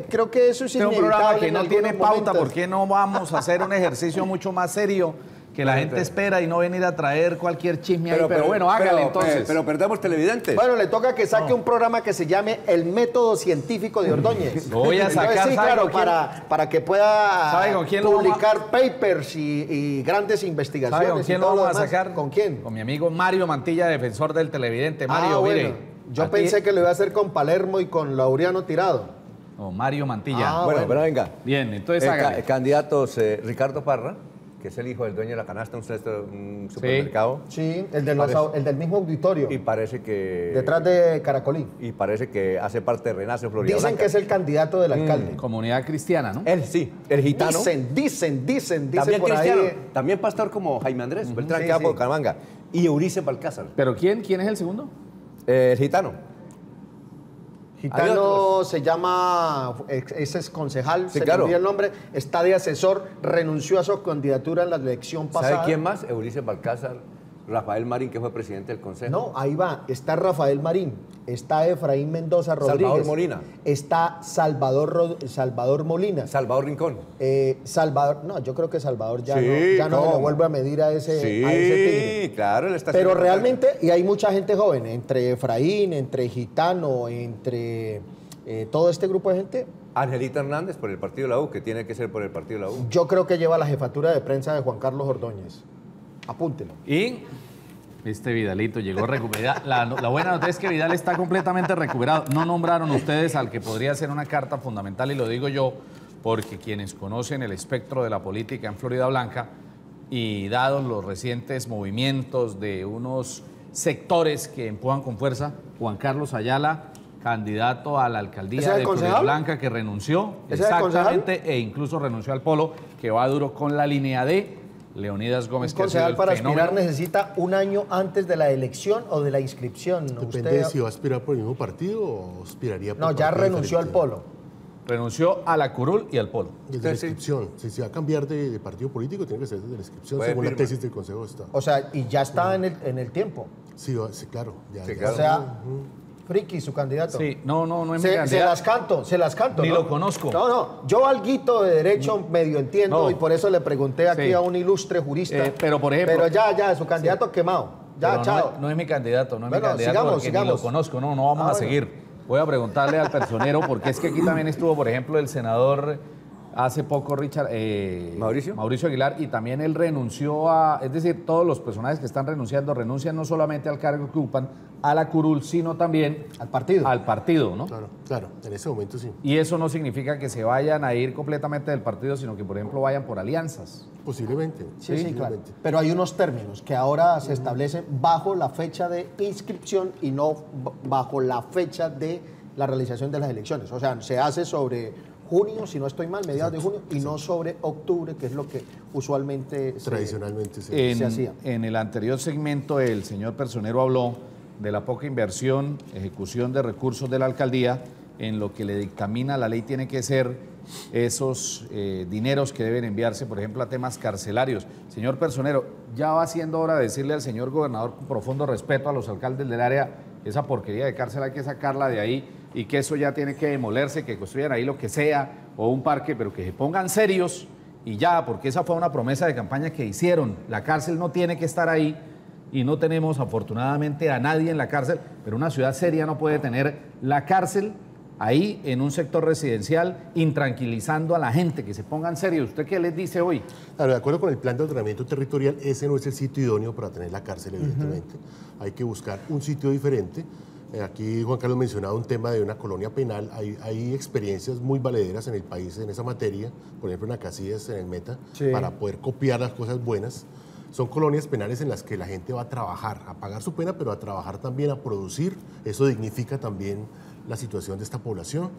creo que eso es Este es un inevitable programa que en no algunos tiene pauta, momentos. ¿por qué no vamos a hacer un ejercicio mucho más serio que la gente espera y no venir a traer cualquier chisme ahí? Pero bueno, hágale entonces. Pero perdemos televidentes. Bueno, le toca que saque un programa que se llame El Método Científico de Ordóñez. Lo voy a sacar, Entonces, sí, ¿sabe claro, con quién? para que pueda ¿Sabe con quién lo vamos a- publicar papers y grandes investigaciones. ¿Sabe con quién y lo todo vamos a demás. sacar? ¿Con quién? Con mi amigo Mario Mantilla, defensor del televidente. Mario, bueno. mire. Yo a ti- pensé que lo iba a hacer con Palermo y con Laureano Tirado. No, Mario Mantilla. Ah, bueno, bueno. pero venga. Bien, entonces hágale. Candidatos Ricardo Parra, que es el hijo del dueño de la canasta, un supermercado. Sí, el del mismo auditorio, Y parece que... detrás de Caracolí. Y parece que hace parte de Renace Florida Dicen Blanca. que es el candidato del alcalde. Comunidad cristiana, ¿no? Él sí, el gitano. Dicen También por cristiano. ahí. También pastor como Jaime Andrés, Beltrán, Sí, que va sí. por Bucaramanga. Y Eurice Balcázar. ¿Pero quién? ¿Quién es el segundo? El gitano. Hay Gitano otros. se llama, ese es concejal, Sí, se claro. le olvida el nombre, está de asesor, renunció a su candidatura en la elección pasada. ¿Sabe quién más? Eurice Balcázar, Rafael Marín, que fue presidente del consejo. No, ahí va, está Rafael Marín, está Efraín Mendoza Rodríguez. Salvador Molina. Está Salvador Molina. Salvador Rincón. Salvador, no, yo creo que Salvador ya Sí, no se le ¿cómo? vuelve a medir a ese Sí, tigre. claro, él está Pero haciendo- realmente, y hay mucha gente joven, entre Efraín, entre Gitano, entre todo este grupo de gente, Angelita Hernández por el partido de la U, que tiene que ser por el partido de la U. yo creo que lleva la jefatura de prensa de Juan Carlos Ordóñez. Apúntelo. Y este Vidalito llegó recuperado. La buena noticia es que Vidal está completamente recuperado. No nombraron ustedes al que podría ser una carta fundamental, y lo digo yo porque quienes conocen el espectro de la política en Florida Blanca y dados los recientes movimientos de unos sectores que empujan con fuerza, Juan Carlos Ayala, candidato a la alcaldía ¿Ese es el de Florida concejal? Blanca, que renunció ¿Ese es el concejal? exactamente, e incluso renunció al Polo, que va duro con la línea D. Leonidas Gómez, Un que ha sido concejal el para fenómeno. aspirar necesita un año antes de la elección o de la inscripción. ¿No? Depende de si va a aspirar por el mismo partido o aspiraría por No, ya partido renunció al diferente. Polo. Renunció a la curul y al Polo. Desde la Sí, sí. inscripción. Si se va a cambiar de partido político, tiene que ser desde la inscripción, Puede según la firmar. tesis del Consejo de Estado. O sea, y ya está en el tiempo. Sí, sí, claro. Ya, Sí, ya. claro. O sea, Friki, su candidato. Sí, no es mi Se candidato. las canto. Ni ¿no? lo conozco. No, yo alguito de derecho medio entiendo No. y por eso le pregunté aquí Sí. a un ilustre jurista. Pero, por ejemplo- Pero ya, su candidato quemado. Ya, Pero chao. no es mi candidato, no es Bueno, mi candidato sigamos, porque ni lo sigamos. conozco, no vamos a bueno. seguir. Voy a preguntarle al personero, porque es que aquí también estuvo, por ejemplo, el senador hace poco, Richard... ¿Mauricio? Mauricio Aguilar, y también él renunció a... Es decir, todos los personajes que están renunciando, renuncian no solamente al cargo que ocupan, a la curul, sino también Al partido. al partido, ¿no? Claro, en ese momento sí. Y eso no significa que se vayan a ir completamente del partido, sino que, por ejemplo, vayan por alianzas. Posiblemente. Sí, claro. posiblemente. Pero hay unos términos que ahora se establecen bajo la fecha de inscripción y no bajo la fecha de la realización de las elecciones. O sea, se hace sobre junio, si no estoy mal, mediados de junio, y no sobre octubre, que es lo que usualmente Tradicionalmente sí. se hacía. En el anterior segmento, el señor personero habló de la poca inversión, ejecución de recursos de la alcaldía, en lo que le dictamina la ley tiene que ser esos dineros que deben enviarse, por ejemplo, a temas carcelarios. Señor personero, ya va siendo hora de decirle al señor gobernador, con profundo respeto a los alcaldes del área, esa porquería de cárcel hay que sacarla de ahí y que eso ya tiene que demolerse, que construyan ahí lo que sea, o un parque, pero que se pongan serios y ya, porque esa fue una promesa de campaña que hicieron. La cárcel no tiene que estar ahí y no tenemos afortunadamente a nadie en la cárcel, pero una ciudad seria no puede tener la cárcel ahí en un sector residencial, intranquilizando a la gente, que se pongan serios. ¿Usted qué les dice hoy? Claro, de acuerdo con el plan de ordenamiento territorial, ese no es el sitio idóneo para tener la cárcel, evidentemente. Hay que buscar un sitio diferente. Aquí Juan Carlos mencionaba un tema de una colonia penal. Hay experiencias muy valederas en el país en esa materia, por ejemplo en Acacias, en el Meta, Sí. para poder copiar las cosas buenas. Son colonias penales en las que la gente va a trabajar, a pagar su pena, pero a trabajar también, a producir. Eso dignifica también la situación de esta población.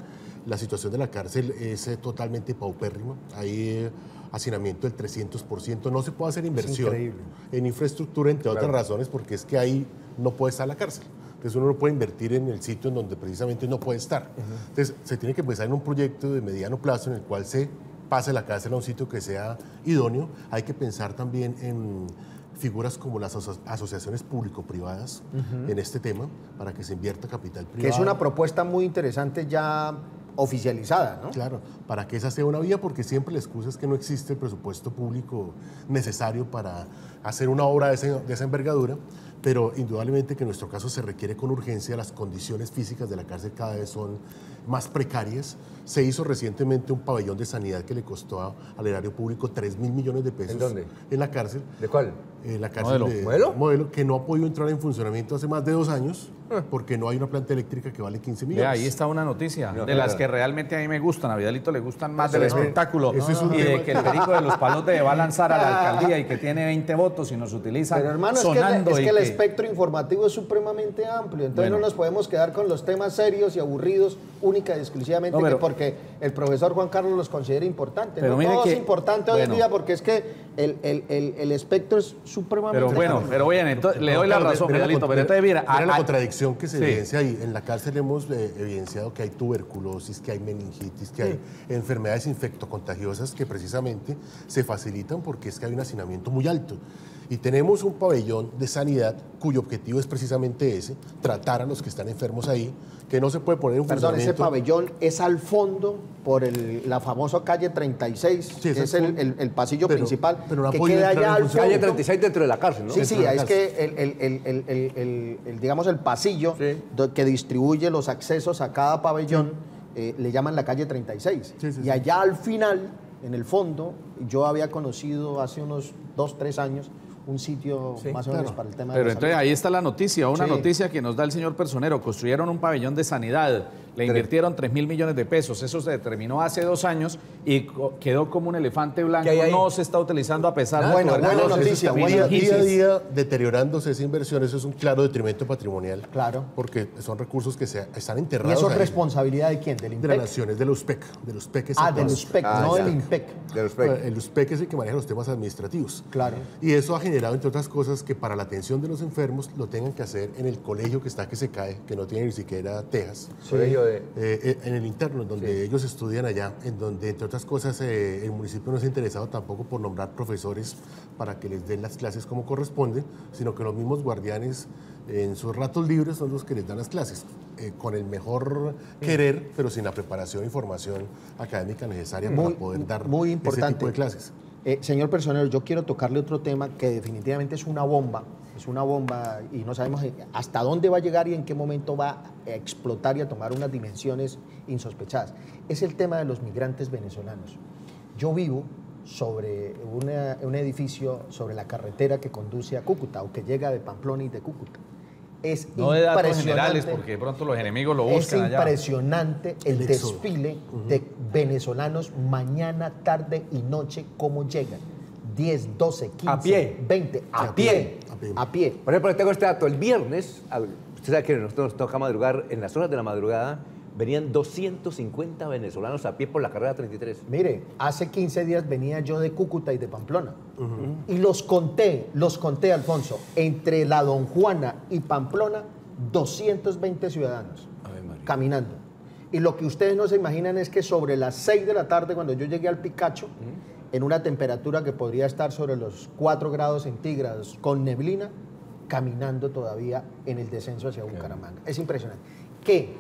La situación de la cárcel es totalmente paupérrima. Hay hacinamiento del 300%. No se puede hacer inversión increíble. en infraestructura, entre otras razones, porque es que ahí no puede estar la cárcel. Entonces uno no puede invertir en el sitio en donde precisamente no puede estar. Entonces se tiene que pensar en un proyecto de mediano plazo en el cual se pase la cárcel a un sitio que sea idóneo. Hay que pensar también en figuras como las asociaciones público-privadas en este tema para que se invierta capital privado. Que es una propuesta muy interesante ya oficializada, ¿no? Claro, para que esa sea una vía, porque siempre la excusa es que no existe el presupuesto público necesario para hacer una obra de esa envergadura, pero indudablemente que en nuestro caso se requiere con urgencia. Las condiciones físicas de la cárcel cada vez son más precarias. Se hizo recientemente un pabellón de sanidad que le costó al erario público 3.000 millones de pesos. ¿En dónde? En la cárcel. ¿De cuál? La cárcel de ¿Modelo? Modelo, que no ha podido entrar en funcionamiento hace más de 2 años, porque no hay una planta eléctrica que vale 15 millones. Vea, ahí está una noticia No, de las claro. que realmente a mí me gustan. A Vidalito le gustan más Eso del es, espectáculo eso es un y de tema. que el perico de los palotes va a lanzar a la alcaldía y que tiene 20 votos y nos utiliza Pero hermano, sonando. es que y el espectro informativo es supremamente amplio, entonces Bueno. no nos podemos quedar con los temas serios y aburridos única y exclusivamente No, pero- que porque el profesor Juan Carlos los considera importantes. Pero No mire todo que- es importante hoy en bueno. día porque es que el espectro es supremamente Pero bueno, amplio. pero bien, entonces le doy la Claro, razón, mira la Vidalito, con- pero entonces mira, mira la contradicción que se Sí. evidencia ahí. En la cárcel hemos evidenciado que hay tuberculosis, que hay meningitis, que hay enfermedades infectocontagiosas que precisamente se facilitan porque es que hay un hacinamiento muy alto. Y tenemos un pabellón de sanidad cuyo objetivo es precisamente ese, tratar a los que están enfermos ahí, que no se puede poner en Perdón, ese funcionamiento. pabellón es al fondo por la famosa calle 36, Sí, que ese es es un- el pasillo pero- principal, pero no ha que podido queda entrar allá en al función. fondo. Calle 36 dentro de la cárcel, ¿no? Sí, Dentro sí, de la es cárcel. que digamos el pasillo Sí. que distribuye los accesos a cada pabellón le llaman la calle 36. Sí, sí, y sí. allá al final, en el fondo, yo había conocido hace unos 2, 3 años un sitio Sí, más o menos claro. para el tema de Pero la entonces salud. ahí está la noticia, una Sí. noticia que nos da el señor Personero. Construyeron un pabellón de sanidad, le invirtieron 3.000 millones de pesos. Eso se determinó hace 2 años y quedó como un elefante blanco. ¿Qué hay ahí? No se está utilizando a pesar de Buena tuberculosis, noticia, buena Día noticia. a día deteriorándose esa inversión. Eso es un claro detrimento patrimonial. Claro. Porque son recursos que están ¿Y enterrados eso es ahí. responsabilidad de quién? ¿Del de las IMPEC? naciones, de los USPEC. De los USPEC Del USPEC, Ah, no ya. del IMPEC. De los PEC. El USPEC es el que maneja los temas administrativos. Claro. Y eso ha generado, entre otras cosas, que para la atención de los enfermos lo tengan que hacer en el colegio que está que se cae, que no tiene ni siquiera tejas. Colegio de... En el interno, en donde ellos estudian allá, en donde, entre otras cosas, el municipio no se ha interesado tampoco por nombrar profesores para que les den las clases como corresponde, sino que los mismos guardianes en sus ratos libres son los que les dan las clases, con el mejor querer, pero sin la preparación y formación académica necesaria para poder dar muy ese importante. tipo de clases. Señor Personero, yo quiero tocarle otro tema que definitivamente es una bomba y no sabemos hasta dónde va a llegar y en qué momento va a explotar y a tomar unas dimensiones insospechadas. Es el tema de los migrantes venezolanos. Yo vivo sobre un edificio sobre la carretera que conduce a Cúcuta o que llega de Pamplona y de Cúcuta. Es No de datos impresionante. generales, porque de pronto los enemigos lo Es buscan allá. impresionante el El éxodo. desfile de venezolanos mañana, tarde y noche, cómo llegan. 10, 12, 15, A pie. 20, a A pie. pie. A pie. A pie. Por ejemplo, tengo este dato. El viernes, usted sabe que nosotros nos toca madrugar, en las horas de la madrugada, venían 250 venezolanos a pie por la carrera 33. Mire, hace 15 días venía yo de Cúcuta y de Pamplona. Y los conté, Alfonso, entre la Don Juana y Pamplona, 220 ciudadanos caminando. Y lo que ustedes no se imaginan es que sobre las 6 de la tarde, cuando yo llegué al Picacho, en una temperatura que podría estar sobre los 4 grados centígrados, con neblina, caminando todavía en el descenso hacia Bucaramanga. Es impresionante. Que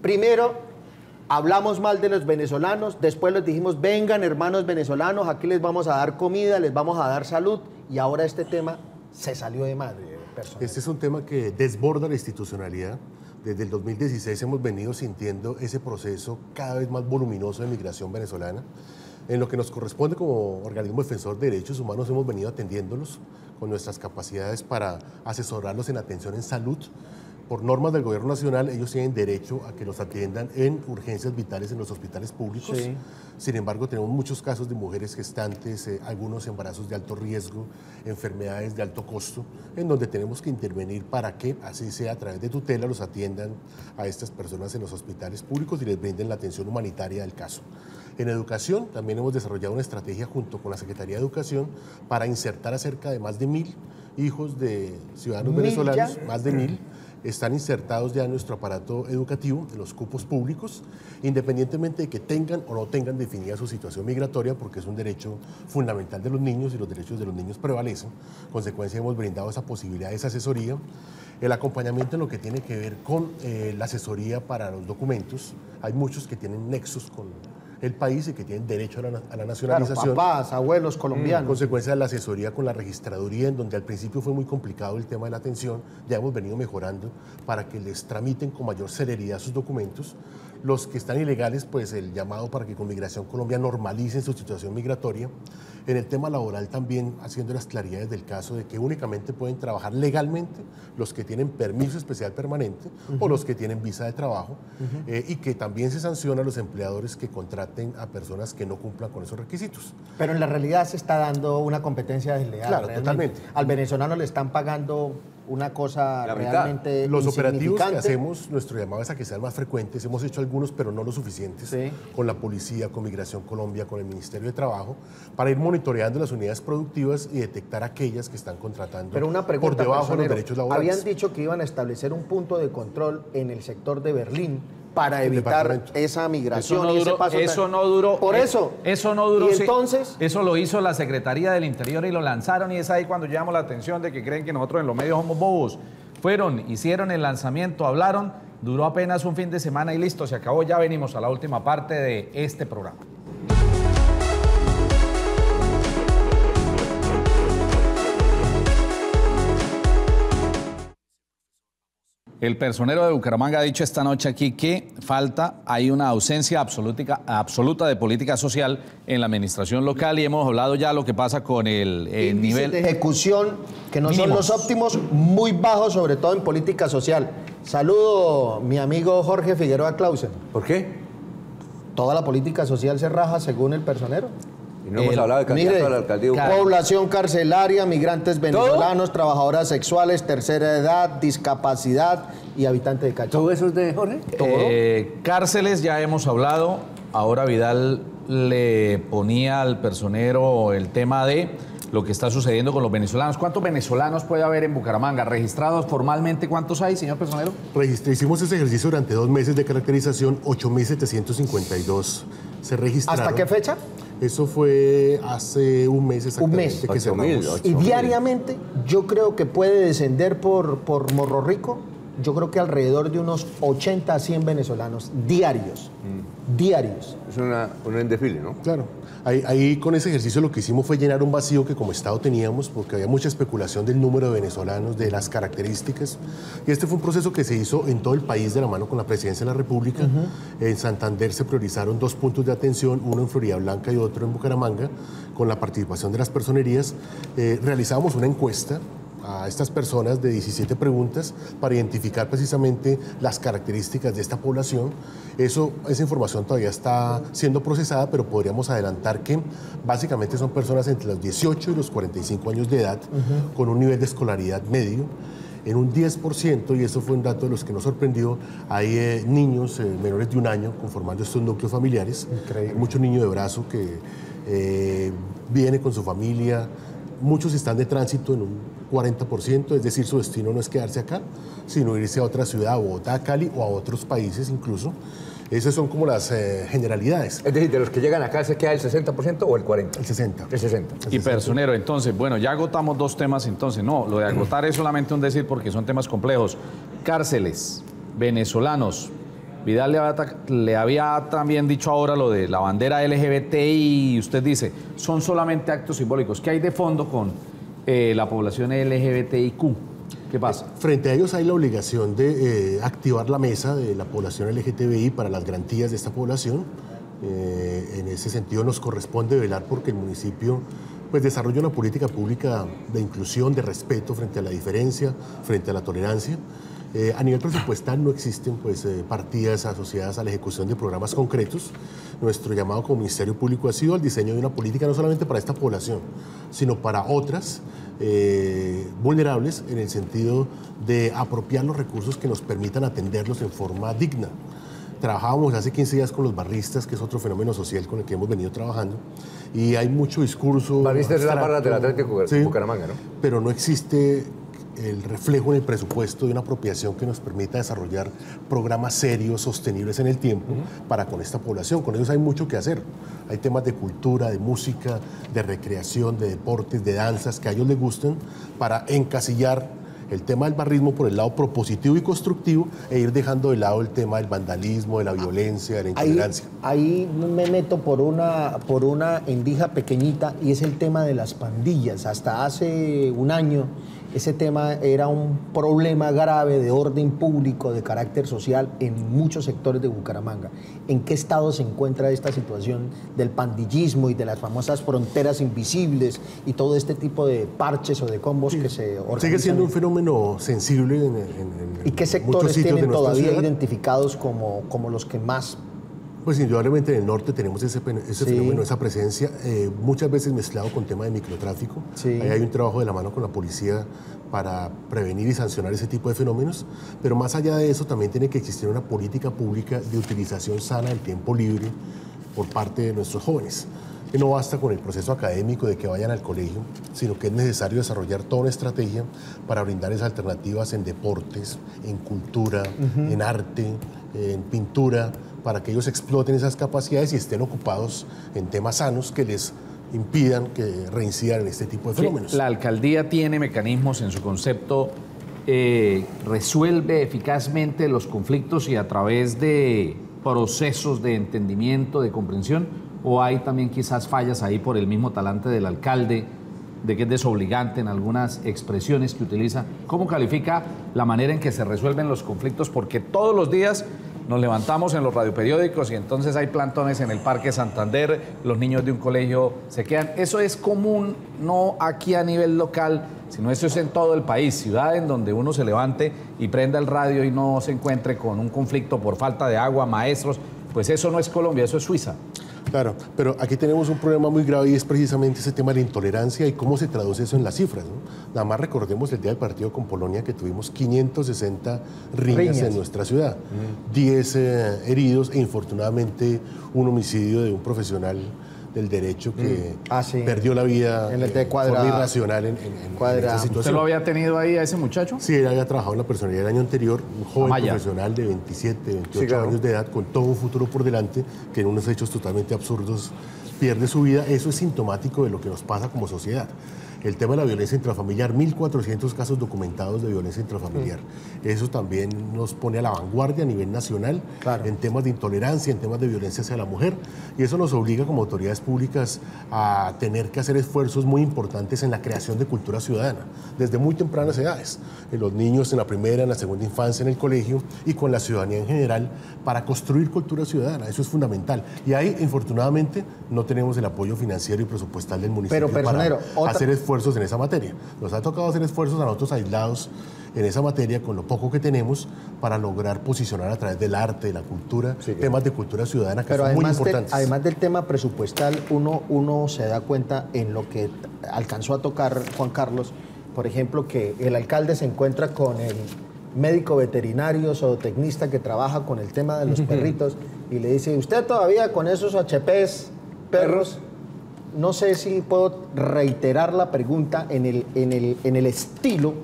primero hablamos mal de los venezolanos, después les dijimos, vengan hermanos venezolanos, aquí les vamos a dar comida, les vamos a dar salud, y ahora este tema se salió de madre, personal. Este es un tema que desborda la institucionalidad. Desde el 2016 hemos venido sintiendo ese proceso cada vez más voluminoso de migración venezolana. En lo que nos corresponde como organismo defensor de derechos humanos hemos venido atendiéndolos con nuestras capacidades para asesorarlos en atención en salud, por normas del gobierno nacional, ellos tienen derecho a que los atiendan en urgencias vitales en los hospitales públicos. Sí. Sin embargo, tenemos muchos casos de mujeres gestantes, algunos embarazos de alto riesgo, enfermedades de alto costo, en donde tenemos que intervenir para que, así sea a través de tutela, los atiendan a estas personas en los hospitales públicos y les brinden la atención humanitaria del caso. En educación también hemos desarrollado una estrategia junto con la Secretaría de Educación para insertar a cerca de más de 1000 hijos de ciudadanos venezolanos, más de 1000, están insertados ya en nuestro aparato educativo, en los cupos públicos, independientemente de que tengan o no tengan definida su situación migratoria, porque es un derecho fundamental de los niños y los derechos de los niños prevalecen. En consecuencia, hemos brindado esa posibilidad de esa asesoría. El acompañamiento en lo que tiene que ver con la asesoría para los documentos. Hay muchos que tienen nexos con el país y que tienen derecho a la nacionalización. Claro, papás, abuelos colombianos. En consecuencia de la asesoría con la registraduría, en donde al principio fue muy complicado el tema de la atención, ya hemos venido mejorando para que les tramiten con mayor celeridad sus documentos. Los que están ilegales, pues el llamado para que con Migración Colombia normalicen su situación migratoria. En el tema laboral también haciendo las claridades del caso de que únicamente pueden trabajar legalmente los que tienen permiso especial permanente o los que tienen visa de trabajo y que también se sanciona a los empleadores que contraten a personas que no cumplan con esos requisitos. Pero en la realidad se está dando una competencia desleal. Claro, realmente. totalmente. Al venezolano le están pagando una cosa La mitad. realmente Los operativos que insignificante. hacemos, nuestro llamado es a que sean más frecuentes. Hemos hecho algunos, pero no los suficientes, Sí. con la policía, con Migración Colombia, con el Ministerio de Trabajo, para ir monitoreando las unidades productivas y detectar aquellas que están contratando Pero una pregunta, por debajo de los personero. derechos laborales. Habían dicho que iban a establecer un punto de control en el sector de Berlín para El evitar departamento. esa migración Eso no y ese duró, paso. eso no duró. Por eso. Eso no duró. Y sí. entonces, Eso lo hizo la Secretaría del Interior y lo lanzaron, y es ahí cuando llamamos la atención de que creen que nosotros en los medios somos bobos. Fueron, hicieron el lanzamiento, hablaron, duró apenas un fin de semana y listo, se acabó. Ya venimos a la última parte de este programa. El personero de Bucaramanga ha dicho esta noche aquí que hay una ausencia absoluta de política social en la administración local, y hemos hablado ya lo que pasa con el índices nivel de ejecución que no mínimos. son los óptimos, muy bajos, sobre todo en política social. Saludo mi amigo Jorge Figueroa Clausen. ¿Por qué? Toda la política social se raja según el personero. Y no hemos hablado de candidato Mire, a la alcaldía. población carcelaria, migrantes venezolanos, trabajadoras sexuales, tercera edad, discapacidad y habitante de Cacho. ¿Todo eso es de Jorge? Cárceles ya hemos hablado. Ahora Vidal le ponía al personero el tema de lo que está sucediendo con los venezolanos. ¿Cuántos venezolanos puede haber en Bucaramanga? ¿Registrados formalmente cuántos hay, señor personero? Hicimos ese ejercicio durante 2 meses de caracterización, 8.752 se registraron. ¿Hasta qué fecha? Eso fue hace un mes exactamente. Un mes. que 8.000, cerramos. Y diariamente yo creo que puede descender por Morro Rico, yo creo que alrededor de unos 80 a 100 venezolanos diarios. Diarios. Es un desfile, ¿no? Claro. Ahí con ese ejercicio lo que hicimos fue llenar un vacío que como Estado teníamos, porque había mucha especulación del número de venezolanos, de las características. Y este fue un proceso que se hizo en todo el país de la mano con la Presidencia de la República. En Santander se priorizaron 2 puntos de atención, uno en Florida Blanca y otro en Bucaramanga, con la participación de las personerías. Realizábamos una encuesta a estas personas de 17 preguntas para identificar precisamente las características de esta población. Esa información todavía está siendo procesada, pero podríamos adelantar que básicamente son personas entre los 18 y los 45 años de edad, con un nivel de escolaridad medio. En un 10%, y eso fue un dato de los que nos sorprendió, hay niños menores de 1 año conformando estos núcleos familiares. Increíble. Hay mucho niño de brazo que viene con su familia. Muchos están de tránsito en un 40%, es decir, su destino no es quedarse acá, sino irse a otra ciudad, a Bogotá, a Cali o a otros países incluso. Esas son como las generalidades. Es decir, de los que llegan acá, ¿se queda el 60% o el 40%? El 60. El 60. Y personero, entonces, bueno, ya agotamos 2 temas, entonces, no, lo de agotar es solamente un decir porque son temas complejos. Cárceles, venezolanos. Vidal le había también dicho ahora lo de la bandera LGBTI, y usted dice, son solamente actos simbólicos. ¿Qué hay de fondo con la población LGBTIQ? ¿Qué pasa? Frente a ellos hay la obligación de activar la mesa de la población LGTBI para las garantías de esta población. En ese sentido nos corresponde velar porque el municipio pues, desarrolla una política pública de inclusión, de respeto frente a la diferencia, frente a la tolerancia. A nivel presupuestal no existen pues, partidas asociadas a la ejecución de programas concretos. Nuestro llamado como Ministerio Público ha sido el diseño de una política no solamente para esta población, sino para otras vulnerables, en el sentido de apropiar los recursos que nos permitan atenderlos en forma digna. Trabajábamos hace 15 días con los barristas, que es otro fenómeno social con el que hemos venido trabajando, y hay mucho discurso. Barristas es la barra del Atlético sí, Bucaramanga, ¿no? Pero no existe el reflejo en el presupuesto de una apropiación que nos permita desarrollar programas serios, sostenibles en el tiempo para con esta población. Con ellos hay mucho que hacer. Hay temas de cultura, de música, de recreación, de deportes, de danzas que a ellos les gustan para encasillar el tema del barrismo por el lado propositivo y constructivo e ir dejando de lado el tema del vandalismo, de la violencia, de la intolerancia. Ahí me meto por una endija pequeñita y es el tema de las pandillas. Hasta hace un año ese tema era un problema grave de orden público, de carácter social en muchos sectores de Bucaramanga. ¿En qué estado se encuentra esta situación del pandillismo y de las famosas fronteras invisibles y todo este tipo de parches o de combos que se organizan? Sigue siendo un fenómeno sensible ¿Y qué sectores tienen todavía identificados como los que más? Pues indudablemente en el norte tenemos ese fenómeno, esa presencia, muchas veces mezclado con tema de microtráfico. Sí. Ahí hay un trabajo de la mano con la policía para prevenir y sancionar ese tipo de fenómenos, pero más allá de eso también tiene que existir una política pública de utilización sana del tiempo libre por parte de nuestros jóvenes. Que no basta con el proceso académico de que vayan al colegio, sino que es necesario desarrollar toda una estrategia para brindarles alternativas en deportes, en cultura, en arte, en pintura, para que ellos exploten esas capacidades y estén ocupados en temas sanos que les impidan que reincidan en este tipo de fenómenos. La alcaldía tiene mecanismos en su concepto, resuelve eficazmente los conflictos y a través de procesos de entendimiento, de comprensión, o hay también quizás fallas ahí por el mismo talante del alcalde, de que es desobligante en algunas expresiones que utiliza. ¿Cómo califica la manera en que se resuelven los conflictos? Porque todos los días nos levantamos en los radioperiódicos y entonces hay plantones en el Parque Santander, los niños de un colegio se quedan. Eso es común, no aquí a nivel local, sino eso es en todo el país. Ciudad en donde uno se levante y prenda el radio y no se encuentre con un conflicto por falta de agua, maestros, pues eso no es Colombia, eso es Suiza. Claro, pero aquí tenemos un problema muy grave y es precisamente ese tema de la intolerancia y cómo se traduce eso en las cifras, ¿no? Nada más recordemos el día del partido con Polonia que tuvimos 560 riñas en nuestra ciudad, 10 heridos e infortunadamente un homicidio de un profesional del derecho que perdió la vida de forma irracional en esta situación. ¿Usted lo había tenido ahí a ese muchacho? Sí, él había trabajado en la personería el año anterior, un joven profesional de 27, 28 años de edad, con todo un futuro por delante, que en unos hechos totalmente absurdos pierde su vida. Eso es sintomático de lo que nos pasa como sociedad. El tema de la violencia intrafamiliar, 1.400 casos documentados de violencia intrafamiliar. Eso también nos pone a la vanguardia a nivel nacional en temas de intolerancia, en temas de violencia hacia la mujer. Y eso nos obliga como autoridades públicas a tener que hacer esfuerzos muy importantes en la creación de cultura ciudadana, desde muy tempranas edades. En los niños en la primera, en la segunda infancia, en el colegio y con la ciudadanía en general, para construir cultura ciudadana. Eso es fundamental. Y ahí, infortunadamente, no tenemos el apoyo financiero y presupuestal del municipio para hacer esfuerzos en esa materia. Nos ha tocado hacer esfuerzos a nosotros aislados en esa materia con lo poco que tenemos para lograr posicionar a través del arte, de la cultura, temas de cultura ciudadana que son muy importantes. Además del tema presupuestal, uno se da cuenta en lo que alcanzó a tocar Juan Carlos, por ejemplo, que el alcalde se encuentra con el médico veterinario, zootecnista que trabaja con el tema de los perritos y le dice, ¿usted todavía con esos HPs, perros? No sé si puedo reiterar la pregunta en el estilo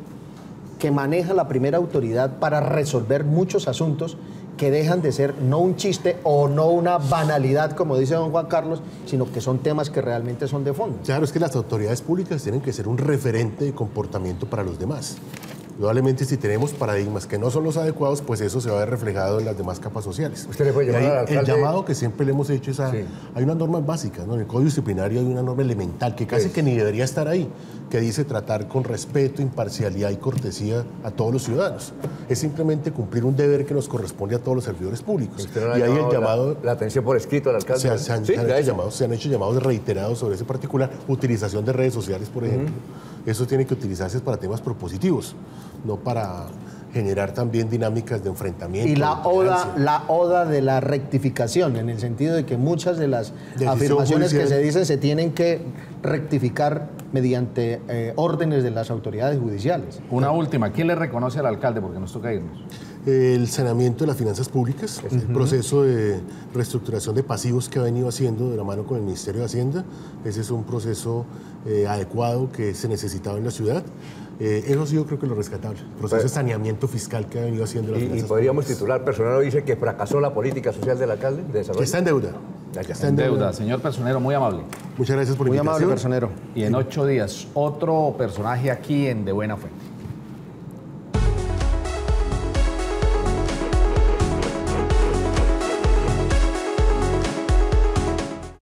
que maneja la primera autoridad para resolver muchos asuntos que dejan de ser no un chiste o no una banalidad, como dice don Juan Carlos, sino que son temas que realmente son de fondo. Claro, es que las autoridades públicas tienen que ser un referente de comportamiento para los demás. Probablemente si tenemos paradigmas que no son los adecuados, pues eso se va a ver reflejado en las demás capas sociales. ¿Usted le puede llamar al alcalde? El llamado que siempre le hemos hecho es hay unas normas básicas, ¿no? En el Código Disciplinario hay una norma elemental que casi que ni debería estar ahí, que dice tratar con respeto, imparcialidad y cortesía a todos los ciudadanos. Es simplemente cumplir un deber que nos corresponde a todos los servidores públicos. Y ahí el llamado... La atención por escrito al alcalde. Se han hecho llamados reiterados sobre ese particular, utilización de redes sociales, por ejemplo. Eso tiene que utilizarse para temas propositivos, no para generar también dinámicas de enfrentamiento. Y de la oda de la rectificación, en el sentido de que muchas de las afirmaciones que se dicen se tienen que rectificar mediante órdenes de las autoridades judiciales. Una última, ¿quién le reconoce al alcalde? Porque nos toca irnos. El saneamiento de las finanzas públicas, el proceso de reestructuración de pasivos que ha venido haciendo de la mano con el Ministerio de Hacienda. Ese es un proceso adecuado que se necesitaba en la ciudad. Eso ha sido, creo que, lo rescatable. El proceso de saneamiento fiscal que ha venido haciendo las finanzas y podríamos públicas. titular, Personero dice que fracasó la política social del alcalde de desarrollo. Que está en deuda. En deuda. Señor Personero, muy amable. Muchas gracias por la Muy invitación. amable, personero. Y en 8 días, otro personaje aquí en De Buena Fuente.